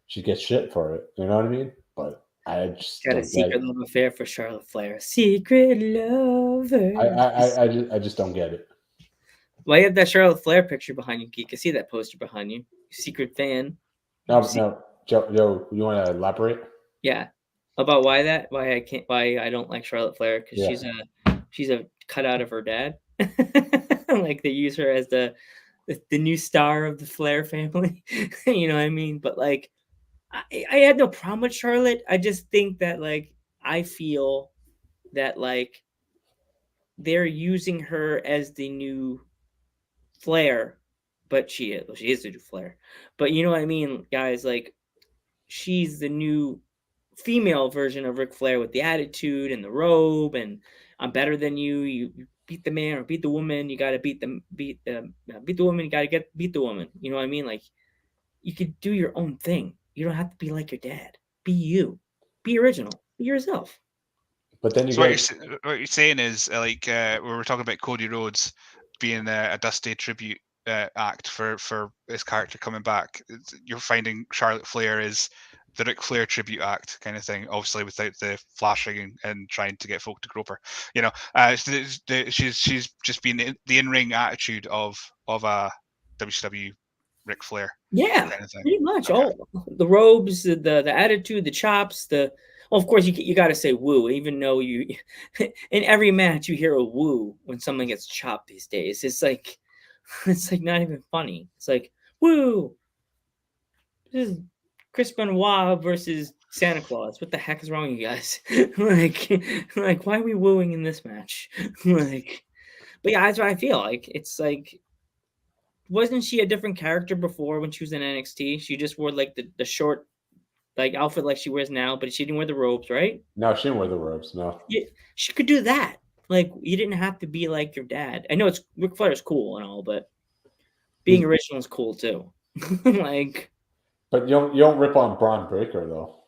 [SPEAKER 11] she gets shit for it. You know what I mean? But I just
[SPEAKER 5] got a secret love affair for Charlotte Flair. Secret lover.
[SPEAKER 11] I just don't get it.
[SPEAKER 5] Why you have that Charlotte Flair picture behind you, Geek? I see that poster behind you. Secret fan.
[SPEAKER 11] No, Joe, you want to elaborate?
[SPEAKER 5] Yeah, about why I don't like Charlotte Flair, because she's a cutout of her dad. Like they use her as the new star of the Flair family. You know what I mean? But like, I had no problem with Charlotte. I just think that like I feel that like they're using her as the new Flair, but she is the new Flair. But you know what I mean, guys? Like, she's the new female version of Ric Flair with the attitude and the robe, and I'm better than you. You beat the man or beat the woman. You got to beat the woman. You got to beat the woman. You know what I mean? Like, you could do your own thing. You don't have to be like your dad. Be you. Be original. Be yourself.
[SPEAKER 11] But then
[SPEAKER 12] what you're saying is like we were talking about Cody Rhodes being a Dusty tribute act for his character coming back. You're finding Charlotte Flair is the Ric Flair tribute act kind of thing, obviously without the flashing and trying to get folk to grope her. You know, she's just been the in-ring attitude of a WCW Ric Flair.
[SPEAKER 5] Yeah,
[SPEAKER 12] kind of thing.
[SPEAKER 5] Pretty much. Okay. All the robes, the attitude, the chops, of course, you got to say woo, even though in every match you hear a woo when someone gets chopped these days. It's like not even funny. It's like, woo. This is Chris Benoit versus Santa Claus. What the heck is wrong with you guys? like, why are we wooing in this match? Like, but yeah, that's what I feel like. It's like, wasn't she a different character before when she was in NXT? She just wore like the short like outfit like she wears now, but she didn't wear the robes, right?
[SPEAKER 11] No, she didn't wear the robes. No.
[SPEAKER 5] Yeah, she could do that. Like, you didn't have to be like your dad. I know Ric Flair is cool and all, but being original is cool too. Like,
[SPEAKER 11] but you don't rip on Braun Breaker though.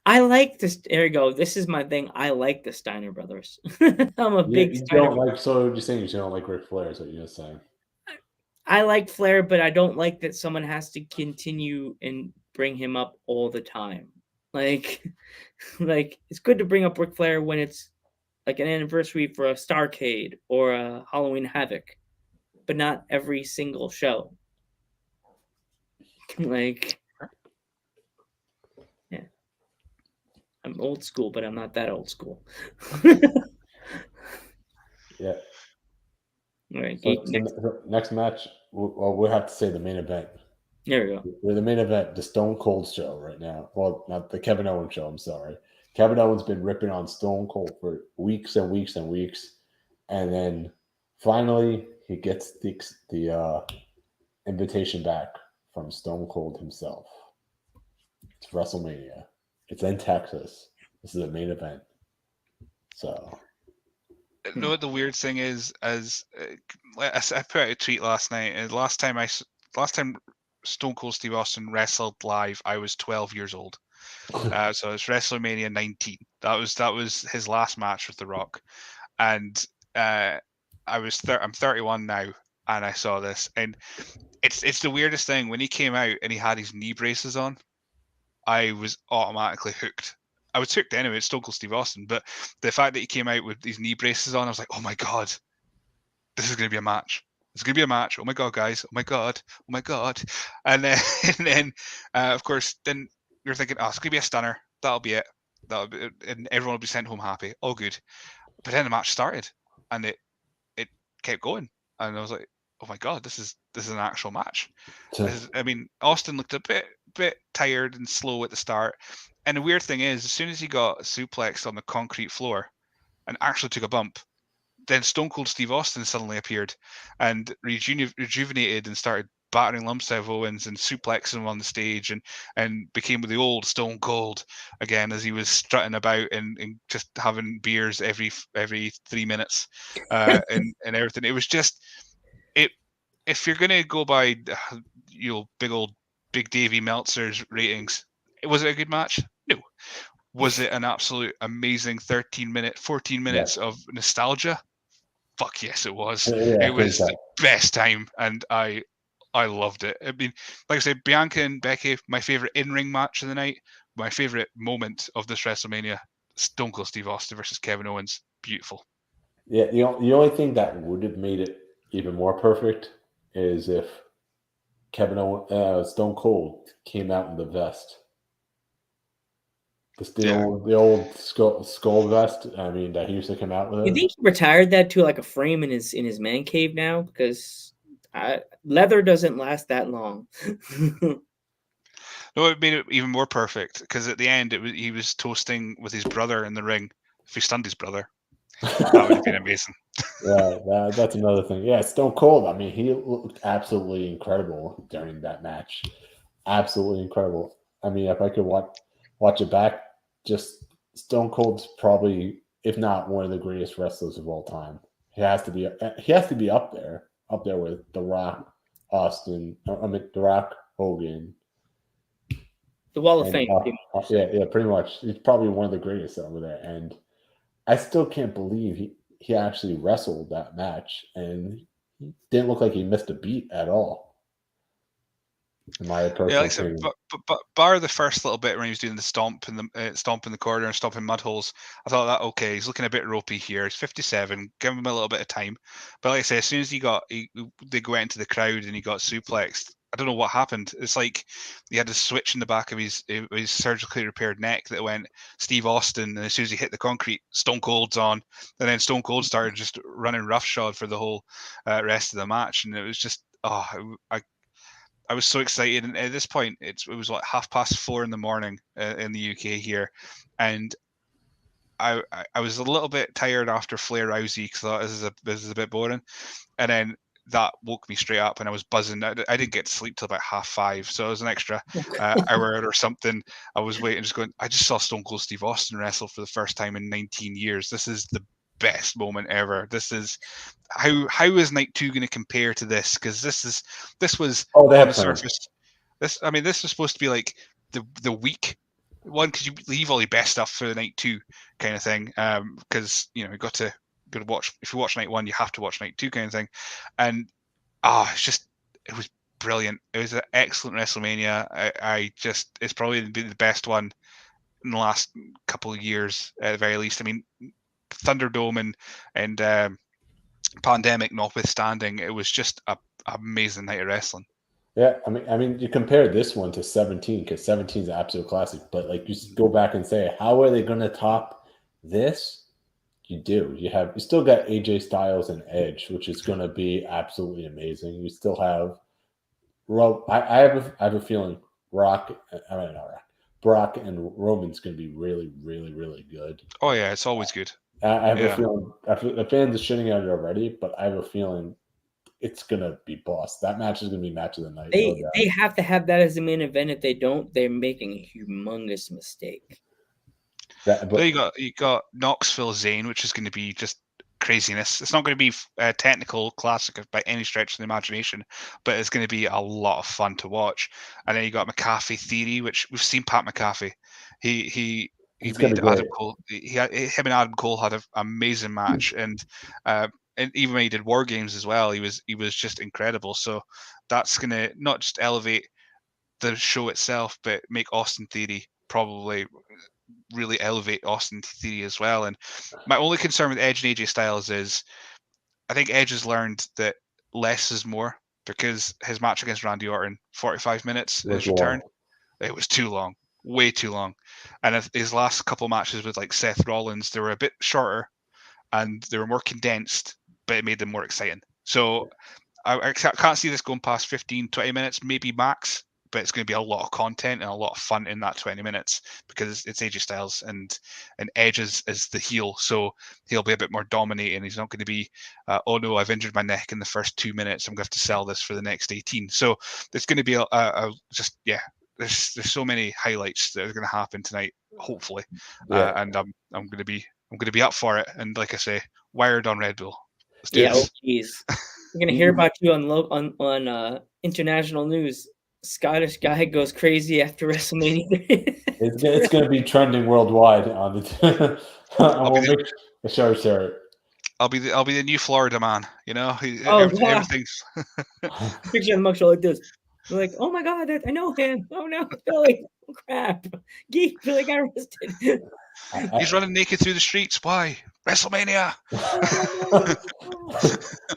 [SPEAKER 5] I like this. There you go. This is my thing. I like the Steiner brothers. I'm a big.
[SPEAKER 11] You don't like. So you're saying you don't like Ric Flair? Is what you're saying?
[SPEAKER 5] I like Flair, but I don't like that someone has to continue and bring him up all the time. Like it's good to bring up Ric Flair when it's like an anniversary for a Starrcade or a Halloween Havoc, but not every single show. Like, yeah, I'm old school, but I'm not that old school.
[SPEAKER 11] Yeah.
[SPEAKER 5] All right.
[SPEAKER 11] So next match, we'll have to say the main event.
[SPEAKER 5] There we go.
[SPEAKER 11] We're the main event, the Stone Cold show right now. Well, not the Kevin Owens show. I'm sorry. Kevin Owens been ripping on Stone Cold for weeks and weeks and weeks, and then finally he gets the invitation back from Stone Cold himself. It's WrestleMania. It's in Texas. This is the main event. So,
[SPEAKER 12] you know what the weird thing is? As I put out a tweet last night, and last time Stone Cold Steve Austin wrestled live, I was 12 years old. So it's WrestleMania 19. That was his last match with The Rock, and I'm 31 now, and I saw this, and it's the weirdest thing. When he came out and he had his knee braces on, I was automatically hooked. I was hooked anyway. It's Stone Cold Steve Austin, but the fact that he came out with these knee braces on, I was like, oh my god, this is going to be a match. It's going to be a match. Oh my god, guys! Oh my god! Oh my god! And then, of course, then you're thinking, oh, it's going to be a stunner. That'll be it. And everyone will be sent home happy. All good. But then the match started, and it kept going, and I was like, oh my god, this is an actual match. Austin looked a bit tired and slow at the start, and the weird thing is, as soon as he got suplexed on the concrete floor and actually took a bump, then Stone Cold Steve Austin suddenly appeared and rejuvenated and started battering lumps out of Owens and suplexing him on the stage, and became the old Stone Cold again, as he was strutting about and just having beers every 3 minutes and everything. It was just if you're going to go by Big Davey Meltzer's ratings, was it a good match? No. Was it an absolute amazing 14 minutes of nostalgia? Fuck yes, it was.
[SPEAKER 11] Yeah,
[SPEAKER 12] it was the best time, and I loved it. I mean, like I said, Bianca and Becky, my favorite in-ring match of the night. My favorite moment of this WrestleMania, Stone Cold Steve Austin versus Kevin Owens. Beautiful.
[SPEAKER 11] Yeah, the only thing that would have made it even more perfect is if Stone Cold came out in the vest. The old skull vest. I mean, that he used to come out with.
[SPEAKER 5] You think he retired that to like a frame in his man cave now? Because leather doesn't last that long.
[SPEAKER 12] No, it made it even more perfect because at the end, he was toasting with his brother in the ring. If he stunned his brother, that would have been amazing.
[SPEAKER 11] Yeah, that's another thing. Yeah, Stone Cold. I mean, he looked absolutely incredible during that match. Absolutely incredible. I mean, if I could watch it back, just Stone Cold's probably, if not one of the greatest wrestlers of all time. He has to be up there with The Rock, Austin. The Rock, Hogan.
[SPEAKER 5] The Wall of Fame.
[SPEAKER 11] Yeah, pretty much. He's probably one of the greatest over there. And I still can't believe he actually wrestled that match, and he didn't look like he missed a beat at all. In my personal opinion.
[SPEAKER 12] But bar the first little bit when he was doing the stomp in the corner and stomping mud holes, I thought that okay, he's looking a bit ropey here. He's 57, give him a little bit of time. But like I say, as soon as they went into the crowd and he got suplexed, I don't know what happened. It's like he had a switch in the back of his surgically repaired neck that went Steve Austin, and as soon as he hit the concrete, Stone Cold's on, and then Stone Cold started just running roughshod for the whole rest of the match, and it was just I was so excited. And at this point, it was like 4:30 in the morning in the UK here, and I was a little bit tired after Flair Rousey because I thought this is a bit boring, and then that woke me straight up, and I was buzzing. I didn't get to sleep till about 5:30, so it was an extra hour or something. I was waiting, just going. I just saw Stone Cold Steve Austin wrestle for the first time in 19 years. This is the best moment ever. This is how is night 2 going to compare to this? Because this was on the surface. This was supposed to be like the week one, because you leave all your best stuff for the night 2 kind of thing. Because you got to watch. If you watch night 1, you have to watch night 2 kind of thing. And it was brilliant. It was an excellent WrestleMania. It's probably been the best one in the last couple of years at the very least. I mean, Thunderdome and pandemic notwithstanding, it was just an amazing night of wrestling.
[SPEAKER 11] Yeah, I mean, you compare this one to 17 because 17 is an absolute classic. But like, you go back and say, how are they going to top this? You still got AJ Styles and Edge, which is going to be absolutely amazing. You still have, I have a feeling Brock and Roman's going to be really, really, really good.
[SPEAKER 12] Oh yeah, it's always good.
[SPEAKER 11] I have a feeling the fans are shitting on it already, but I have a feeling it's going to be boss. That match is going to be match of the night.
[SPEAKER 5] They have to have that as the main event. If they don't, they're making a humongous mistake.
[SPEAKER 12] You got Knoxville Zayn, which is going to be just craziness. It's not going to be a technical classic by any stretch of the imagination, but it's going to be a lot of fun to watch. And then you got McAfee Theory, which we've seen Pat McAfee. He made Adam Cole. Him and Adam Cole had an amazing match, and even when he did War Games as well, he was just incredible. So that's going to not just elevate the show itself, but make Austin Theory probably really elevate Austin Theory as well. And my only concern with Edge and AJ Styles is I think Edge has learned that less is more, because his match against Randy Orton, 45 minutes, his return, it was too long, way too long. And his last couple matches with like Seth Rollins, they were a bit shorter and they were more condensed, but it made them more exciting. So I can't see this going past 15, 20 minutes, maybe max, but it's going to be a lot of content and a lot of fun in that 20 minutes because it's AJ Styles and Edge is the heel. So he'll be a bit more dominating. He's not going to be, oh no, I've injured my neck in the first 2 minutes. I'm going to have to sell this for the next 18. So there's going to be there's so many highlights that are going to happen tonight, hopefully. And I'm going to be up for it. And like I say, wired on Red Bull.
[SPEAKER 5] Jeez. We're going to hear about you on international news. Scottish guy goes crazy after WrestleMania.
[SPEAKER 11] It's going to be trending worldwide on the. Sorry.
[SPEAKER 12] I'll be the new Florida man. You know, everything's.
[SPEAKER 5] Picture the mugshot like this. They're like, oh my god, I know him. Oh no, Billy. Oh crap, Geek Billy got arrested.
[SPEAKER 12] He's running naked through the streets. Why? WrestleMania.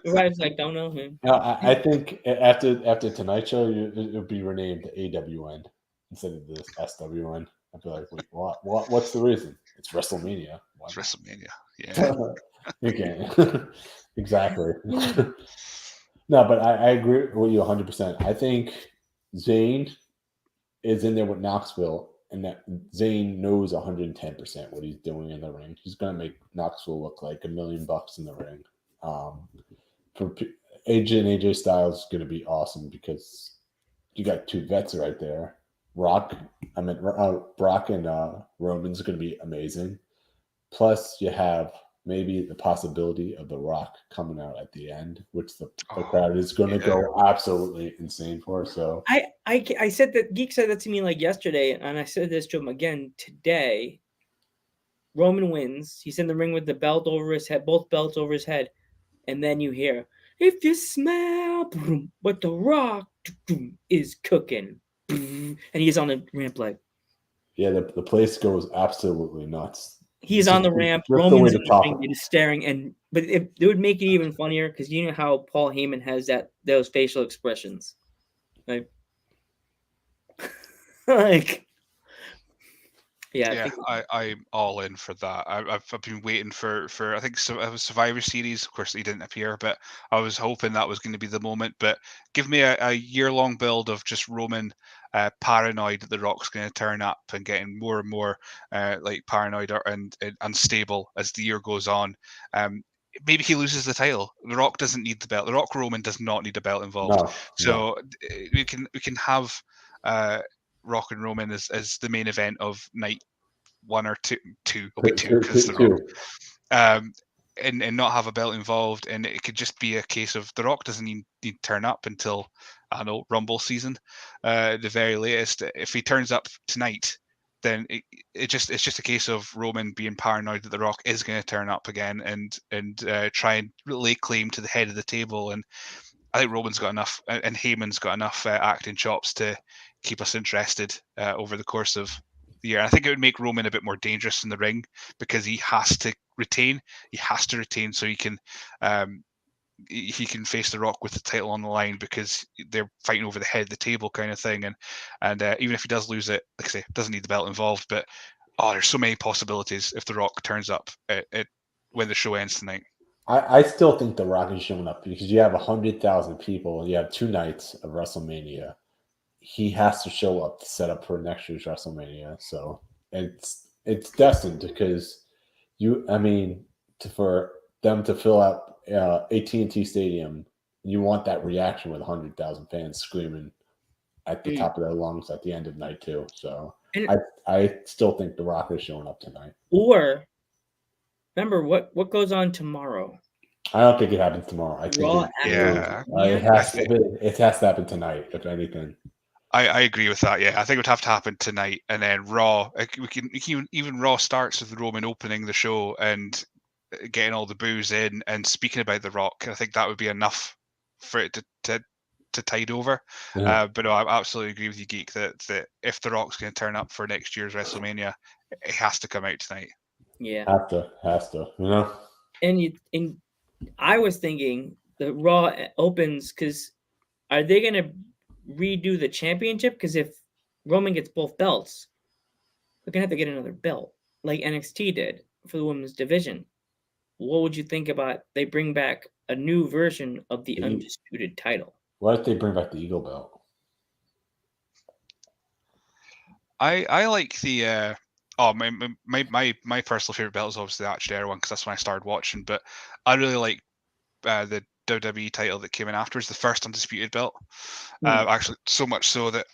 [SPEAKER 5] The wife's like, don't know him.
[SPEAKER 11] I think after tonight's show, it'll be renamed AWN instead of this SWN. I feel like, wait, what's the reason? It's WrestleMania.
[SPEAKER 12] It's WrestleMania. Yeah.
[SPEAKER 11] Okay. Exactly. No, but I agree with you 100%. I think Zayn is in there with Knoxville, and that Zayn knows 110% what he's doing in the ring. He's going to make Knoxville look like $1 million in the ring. For AJ Styles is going to be awesome because you got two vets right there. Brock and Roman's going to be amazing. Plus, you have maybe the possibility of The Rock coming out at the end, which the crowd is going to go absolutely insane for. So
[SPEAKER 5] I said that, Geek said that to me like yesterday, and I said this to him again today. Roman wins. He's in the ring with the belt over his head, both belts over his head, and then you hear, if you smell what The Rock is cooking, and he's on the ramp like.
[SPEAKER 11] Yeah, the place goes absolutely nuts.
[SPEAKER 5] He's on the ramp. Roman's in the ring, just staring, but it would make it even funnier because you know how Paul Heyman has those facial expressions, like,
[SPEAKER 12] I'm all in for that. I've been waiting for I think Survivor Series. Of course, he didn't appear, but I was hoping that was going to be the moment. But give me a year-long build of just Roman paranoid that The Rock's going to turn up and getting more and more like paranoid and unstable as the year goes on. Maybe he loses the title. The Rock doesn't need the belt. The Rock Roman does not need a belt involved. We can have Rock and Roman as the main event of night 1 or 2. It'll be 2 because The Rock. And not have a belt involved, and it could just be a case of The Rock doesn't need to turn up until, I don't know, Rumble season, the very latest. If he turns up tonight, then it's just a case of Roman being paranoid that The Rock is going to turn up again and try and lay claim to the head of the table. And I think Roman's got enough, and Heyman's got enough acting chops to keep us interested over the course of the year. I think it would make Roman a bit more dangerous in the ring because he has to retain. He has to retain so he can face The Rock with the title on the line because they're fighting over the head of the table kind of thing. And even if he does lose it, like I say, doesn't need the belt involved. But there's so many possibilities if The Rock turns up when the show ends tonight.
[SPEAKER 11] I still think The Rock is showing up because you have 100,000 people and you have 2 nights of WrestleMania. he has to show up to set up for next year's WrestleMania. So it's destined because for them to fill out AT&T Stadium, you want that reaction with 100,000 fans screaming at the top of their lungs at the end of night two. So I still think The Rock is showing up tonight.
[SPEAKER 5] Or remember what goes on tomorrow?
[SPEAKER 11] I don't think it happens tomorrow. I think it has to happen tonight, if anything.
[SPEAKER 12] I agree with that. Yeah, I think it would have to happen tonight, and then Raw. We can even Raw starts with Roman opening the show and getting all the boos in and speaking about The Rock. I think that would be enough for it to tide over.
[SPEAKER 11] Yeah.
[SPEAKER 12] But no, I absolutely agree with you, Geek, that if The Rock's going to turn up for next year's WrestleMania, it has to come out tonight.
[SPEAKER 5] Yeah,
[SPEAKER 11] has to. You know.
[SPEAKER 5] And I was thinking the Raw opens because are they going to redo the championship? Because if Roman gets both belts, they're going to have to get another belt like NXT did for the women's division. What would you think about they bring back a new version of the undisputed title?
[SPEAKER 11] Why don't they bring back the Eagle belt?
[SPEAKER 12] I like the my personal favorite belt is obviously the Arched Air one because that's when I started watching. But I really like the WWE title that came in afterwards, the first undisputed belt. Actually, so much so that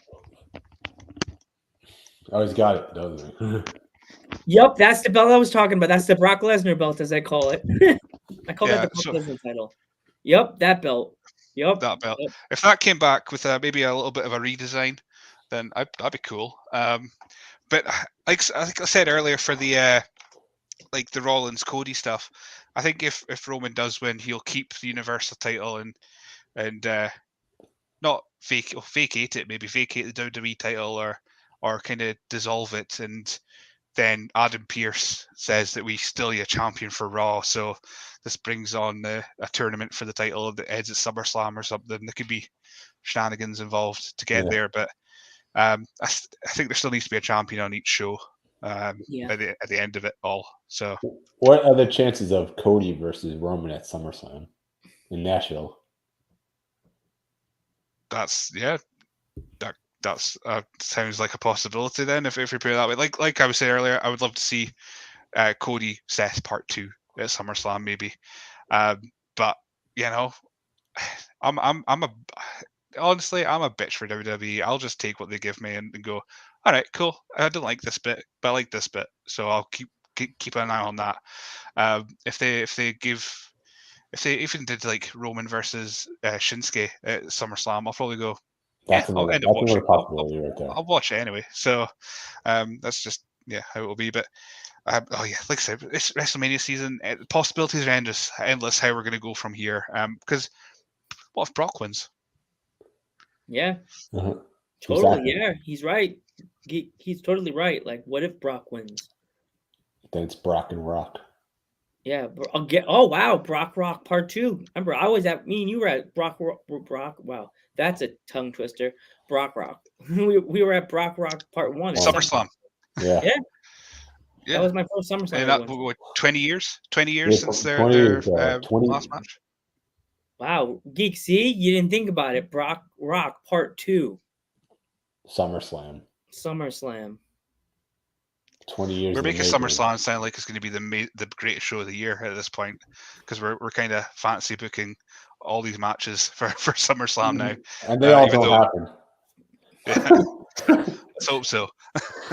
[SPEAKER 11] He's got it, doesn't he?
[SPEAKER 5] Yep, that's the belt I was talking about. That's the Brock Lesnar belt, as I call it. I call that the Brock Lesnar title. Yep, that belt. Yep,
[SPEAKER 12] that belt. Yep. If that came back with maybe a little bit of a redesign, then that'd be cool. But like I think I said earlier, for the like the Rollins Cody stuff, I think if Roman does win, he'll keep the Universal title and not vacate it, maybe vacate the WWE title or kind of dissolve it, and then Adam Pearce says that we still a champion for Raw, so this brings on a tournament for the title that ends at SummerSlam or something. There could be shenanigans involved to get there, but I think there still needs to be a champion on each show at the end of it all. So,
[SPEAKER 11] what are the chances of Cody versus Roman at SummerSlam in Nashville?
[SPEAKER 12] That sounds like a possibility. Then, if you put it that way, like I was saying earlier, I would love to see Cody Seth Part 2 at SummerSlam, maybe. But you know, honestly, I'm a bitch for WWE. I'll just take what they give me and go, all right, cool. I didn't like this bit, but I like this bit, so I'll keep an eye on that. If they even did like Roman versus Shinsuke at SummerSlam, I'll probably go. I'll end up watching. I'll watch it anyway. So that's just how it will be. But like I said, it's WrestleMania season. Possibilities are endless. How we're going to go from here? Because what if Brock wins?
[SPEAKER 5] Yeah,
[SPEAKER 11] totally.
[SPEAKER 5] Exactly. Yeah, he's right. He's totally right. Like, what if Brock wins?
[SPEAKER 11] Then it's Brock and Rock.
[SPEAKER 5] Yeah, I'll get. Oh wow, Brock Rock Part 2. Remember, I was at me and you were at Brock. Wow, that's a tongue twister. Brock Rock. we were at Brock Rock Part 1.
[SPEAKER 12] SummerSlam.
[SPEAKER 11] Yeah.
[SPEAKER 5] That was my first SummerSlam.
[SPEAKER 12] What, 20 years? 20 years since their last match.
[SPEAKER 5] Wow, Geek, see? You didn't think about it. Brock Rock Part 2.
[SPEAKER 11] SummerSlam. 20 years.
[SPEAKER 12] We're making SummerSlam sound like it's going to be the greatest show of the year at this point, because we're kind of fancy booking all these matches for SummerSlam now.
[SPEAKER 11] And they all don't happen.
[SPEAKER 12] Yeah. Let's hope so.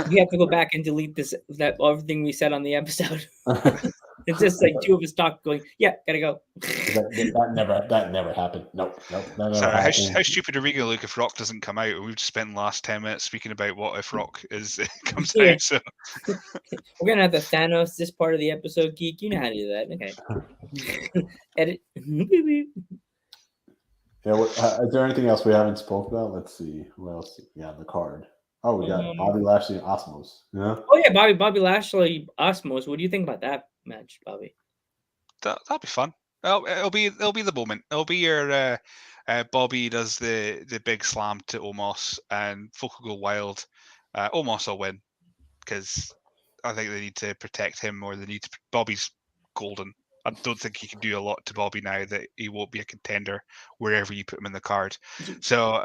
[SPEAKER 5] We have to go back and delete everything we said on the episode. It's just like two of us talk going, yeah, gotta go.
[SPEAKER 11] That never happened. Nope.
[SPEAKER 12] Sorry, how stupid are we going to look if Rock doesn't come out? We've just spent the last 10 minutes speaking about what if Rock comes out. So
[SPEAKER 5] we're gonna have to Thanos this part of the episode, Geek. You know how to do that. Okay. Edit.
[SPEAKER 11] Is there anything else we haven't spoke about? Let's see. What else we got on the card? Oh, we got Bobby Lashley and Osmos. Yeah.
[SPEAKER 5] Oh yeah, Bobby Lashley, Osmos. What do you think about that match, Bobby?
[SPEAKER 12] That'll be fun. It'll be the moment. It'll be your Bobby does the big slam to Omos and folk will go wild. Omos will win because I think they need to protect him more. Bobby's golden. I don't think he can do a lot to Bobby now that he won't be a contender wherever you put him in the card. So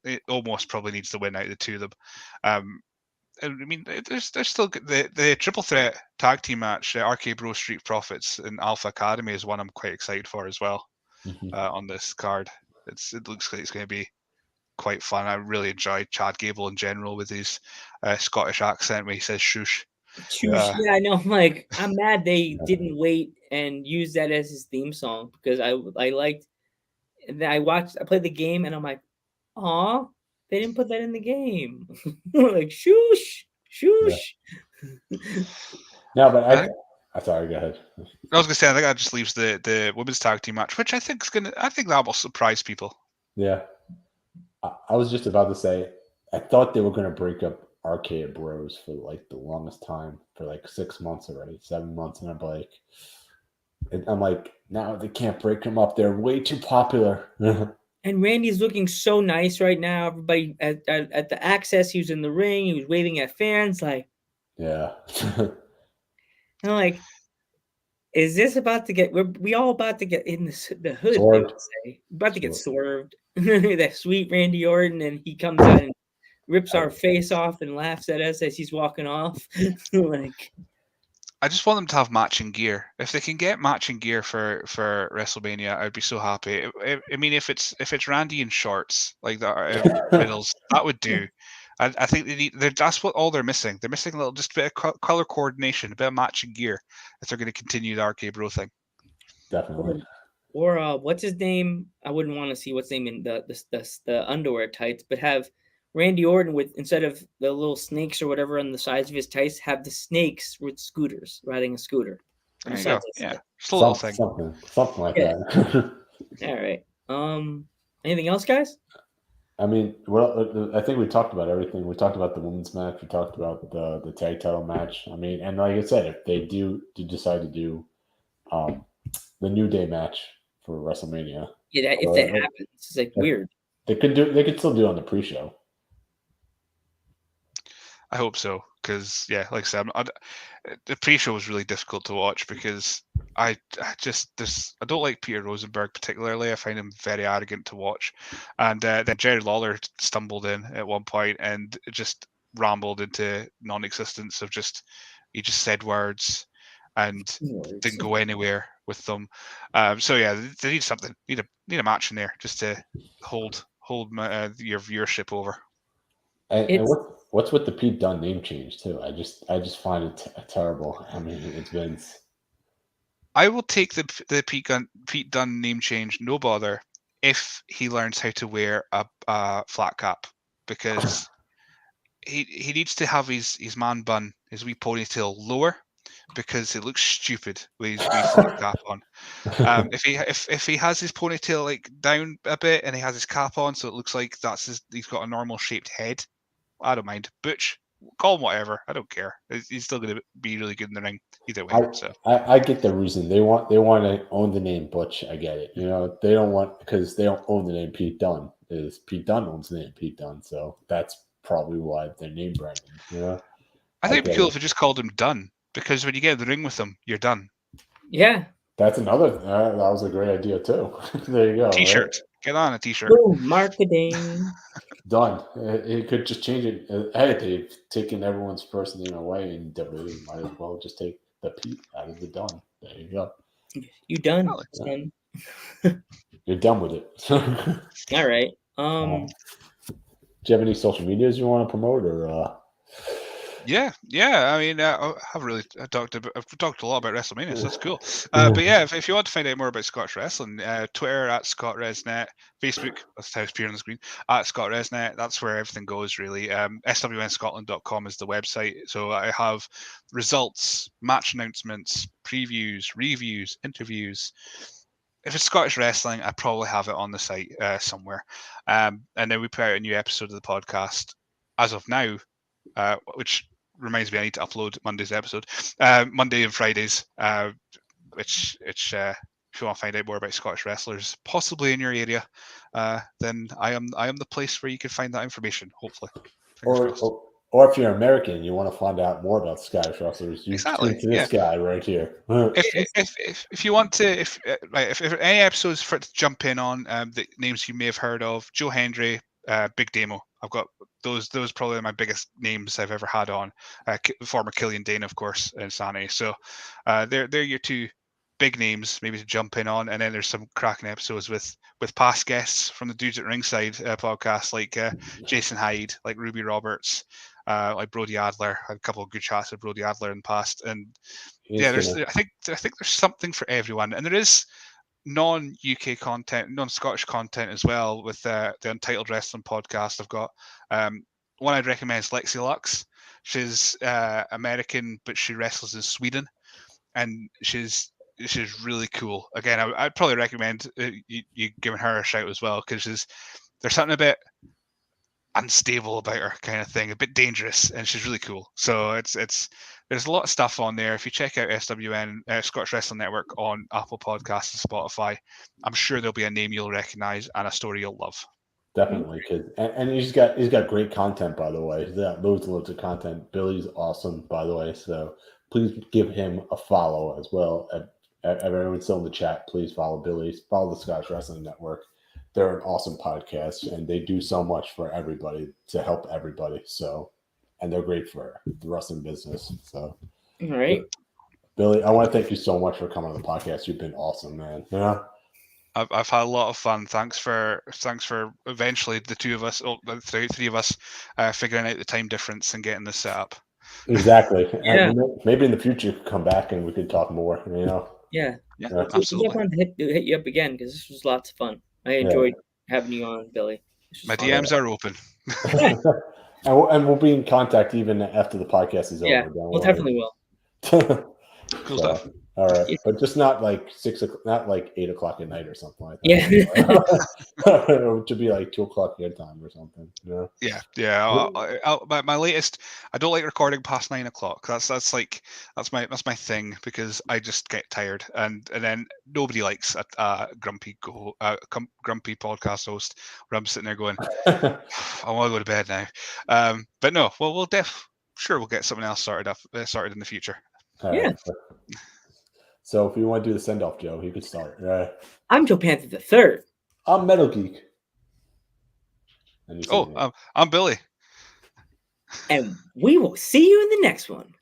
[SPEAKER 12] it almost probably needs to win out of the two of them. I mean, there's still the triple threat tag team match, RK Bro Street Profits and Alpha Academy is one I'm quite excited for as well on this card. It looks like it's going to be quite fun. I really enjoyed Chad Gable in general with his Scottish accent when he says "shoosh."
[SPEAKER 5] Yeah, I know. I'm mad they didn't wait and use that as his theme song because I liked. And then I played the game, and I'm like, "Aw, they didn't put that in the game." Like shoosh.
[SPEAKER 11] No, but I'm sorry. Go ahead.
[SPEAKER 12] I was gonna say I think that just leaves the women's tag team match, which I think that will surprise people.
[SPEAKER 11] Yeah, I was just about to say I thought they were gonna break up Arcade Bros for like the longest time, for like 6 months already, 7 months, and I'm like, now they can't break them up. They're way too popular.
[SPEAKER 5] And Randy's looking so nice right now. Everybody at the Access, he was in the ring. He was waving at fans, like,
[SPEAKER 11] yeah.
[SPEAKER 5] And I'm like, is this about to get? We all about to get in the hood? They would say, about to get swerved. That sweet Randy Orton, and he comes out and rips our face off and laughs at us as he's walking off. Like,
[SPEAKER 12] I just want them to have matching gear. If they can get matching gear for WrestleMania, I'd be so happy. I mean, if it's Randy in shorts like that, Riddles, that would do. I think that's what all they're missing. They're missing just a bit of color coordination, a bit of matching gear if they're going to continue the RK Bro thing.
[SPEAKER 11] Definitely.
[SPEAKER 5] Or what's his name? I wouldn't want to see what's name in the underwear tights, but have Randy Orton with, instead of the little snakes or whatever on the sides of his tights, have the snakes with scooters, riding a scooter.
[SPEAKER 12] There you go. Yeah, just a
[SPEAKER 11] little
[SPEAKER 12] thing.
[SPEAKER 11] Something like that.
[SPEAKER 5] All right. Anything else, guys?
[SPEAKER 11] I mean, well, I think we talked about everything. We talked about the women's match. We talked about the tag title match. I mean, and like I said, if they do decide to do the New Day match for WrestleMania,
[SPEAKER 5] if that happens, it's like weird.
[SPEAKER 11] They could still do it on the pre-show.
[SPEAKER 12] I hope so, because like I said, the pre-show was really difficult to watch because I don't like Peter Rosenberg particularly. I find him very arrogant to watch, and then Jerry Lawler stumbled in at one point and just rambled into non-existence of he just said words and didn't go anywhere with them. So yeah, they need something. Need a match in there just to hold your viewership over.
[SPEAKER 11] And what's with the Pete Dunne name change too? I just find it terrible. I mean, it's Vince.
[SPEAKER 12] I will take the Pete Dunne name change, no bother, if he learns how to wear a flat cap, because he needs to have his man bun, his wee ponytail lower, because it looks stupid with his wee flat cap on. If he has his ponytail like down a bit and he has his cap on, so it looks like he's got a normal shaped head, I don't mind. Butch, call him whatever. I don't care. He's still going to be really good in the ring either way.
[SPEAKER 11] I get the reason they want to own the name Butch. I get it. They don't want, because they don't own the name Pete Dunne. Pete Dunne owns the name Pete Dunne, so that's probably why their name branding.
[SPEAKER 12] I think it'd be cool if we just called him Dunne, because when you get in the ring with him, you're done.
[SPEAKER 5] Yeah,
[SPEAKER 11] that's another. That was a great idea too. There you go.
[SPEAKER 12] T-shirt.
[SPEAKER 11] Right?
[SPEAKER 12] Get on a T-shirt.
[SPEAKER 5] Boom, marketing.
[SPEAKER 11] Done. It could just change it. Hey, they've taken everyone's first name away, and WWE might as well just take the Pete out of the Dunne. There you go.
[SPEAKER 5] You done, son.
[SPEAKER 11] You're done with it.
[SPEAKER 5] All right.
[SPEAKER 11] Do you have any social medias you want to promote, or?
[SPEAKER 12] Yeah. I mean, I've talked a lot about WrestleMania, so that's cool. But yeah, if you want to find out more about Scottish wrestling, Twitter at ScottResNet, Facebook, that's how it's appearing on the screen, at ScottResNet. That's where everything goes, really. SWNScotland.com is the website. So I have results, match announcements, previews, reviews, interviews. If it's Scottish wrestling, I probably have it on the site somewhere. And then we put out a new episode of the podcast as of now, which reminds me I need to upload Monday's episode, Monday and Fridays, which if you want to find out more about Scottish wrestlers, possibly in your area, then I am the place where you can find that information, hopefully.
[SPEAKER 11] Or if you're American, you want to find out more about Scottish wrestlers, you tune to this guy right here.
[SPEAKER 12] If you want to, if any episodes for it to jump in on the names you may have heard of, Joe Hendry, Big Damo. I've got those probably my biggest names I've ever had on. Former Killian Dane, of course, Insanity. So they're your two big names maybe to jump in on, and then there's some cracking episodes with past guests from the Dudes at Ringside podcast, like Jason Hyde, like Ruby Roberts, like Brody Adler. I had a couple of good chats with Brody Adler in the past, and I think there's something for everyone, and there is non-UK content, non-Scottish content as well with the Untitled Wrestling podcast. I've got one I'd recommend is Lexi Lux. She's American, but she wrestles in Sweden, and she's really cool. Again, I'd probably recommend you giving her a shout as well, because there's something a bit unstable about her, kind of thing, a bit dangerous, and she's really cool. So there's a lot of stuff on there. If you check out SWN, Scottish Wrestling Network, on Apple Podcasts and Spotify, I'm sure there'll be a name you'll recognize and a story you'll love.
[SPEAKER 11] Definitely, and he's got great content, by the way. He's got loads and loads of content. Billy's awesome, by the way. So please give him a follow as well. Everyone still in the chat, please follow Billy. Follow the Scottish Wrestling Network. They're an awesome podcast, and they do so much for everybody to help everybody. So, and they're great for the wrestling business. So,
[SPEAKER 5] all right,
[SPEAKER 11] Billy, I want to thank you so much for coming on the podcast. You've been awesome, man. Yeah.
[SPEAKER 12] I've had a lot of fun. Thanks for eventually the three of us figuring out the time difference and getting this set up.
[SPEAKER 11] Exactly.
[SPEAKER 5] Yeah.
[SPEAKER 11] Maybe in the future you could come back and we could talk more.
[SPEAKER 5] Yeah,
[SPEAKER 12] absolutely.
[SPEAKER 5] I wanted to hit you up again because this was lots of fun. I enjoyed having you on, Billy.
[SPEAKER 12] My DMs are open.
[SPEAKER 11] and we'll be in contact even after the podcast is over.
[SPEAKER 5] Yeah, we'll definitely will.
[SPEAKER 12] Cool stuff.
[SPEAKER 11] All right, but just not like 6 o'clock, not like 8 o'clock at night or something like that.
[SPEAKER 5] Yeah,
[SPEAKER 11] it should be like 2 o'clock your time or something.
[SPEAKER 12] Yeah. My latest. I don't like recording past 9 o'clock. That's my thing, because I just get tired, and then nobody likes a grumpy podcast host where I'm sitting there going, I want to go to bed now. But no, well, we'll get something else sorted in the future.
[SPEAKER 5] Yeah.
[SPEAKER 11] So if you want to do the send-off, Joe, you could start.
[SPEAKER 5] I'm Joe Panther III.
[SPEAKER 11] I'm Metal Geek.
[SPEAKER 12] I'm Billy.
[SPEAKER 5] And we will see you in the next one.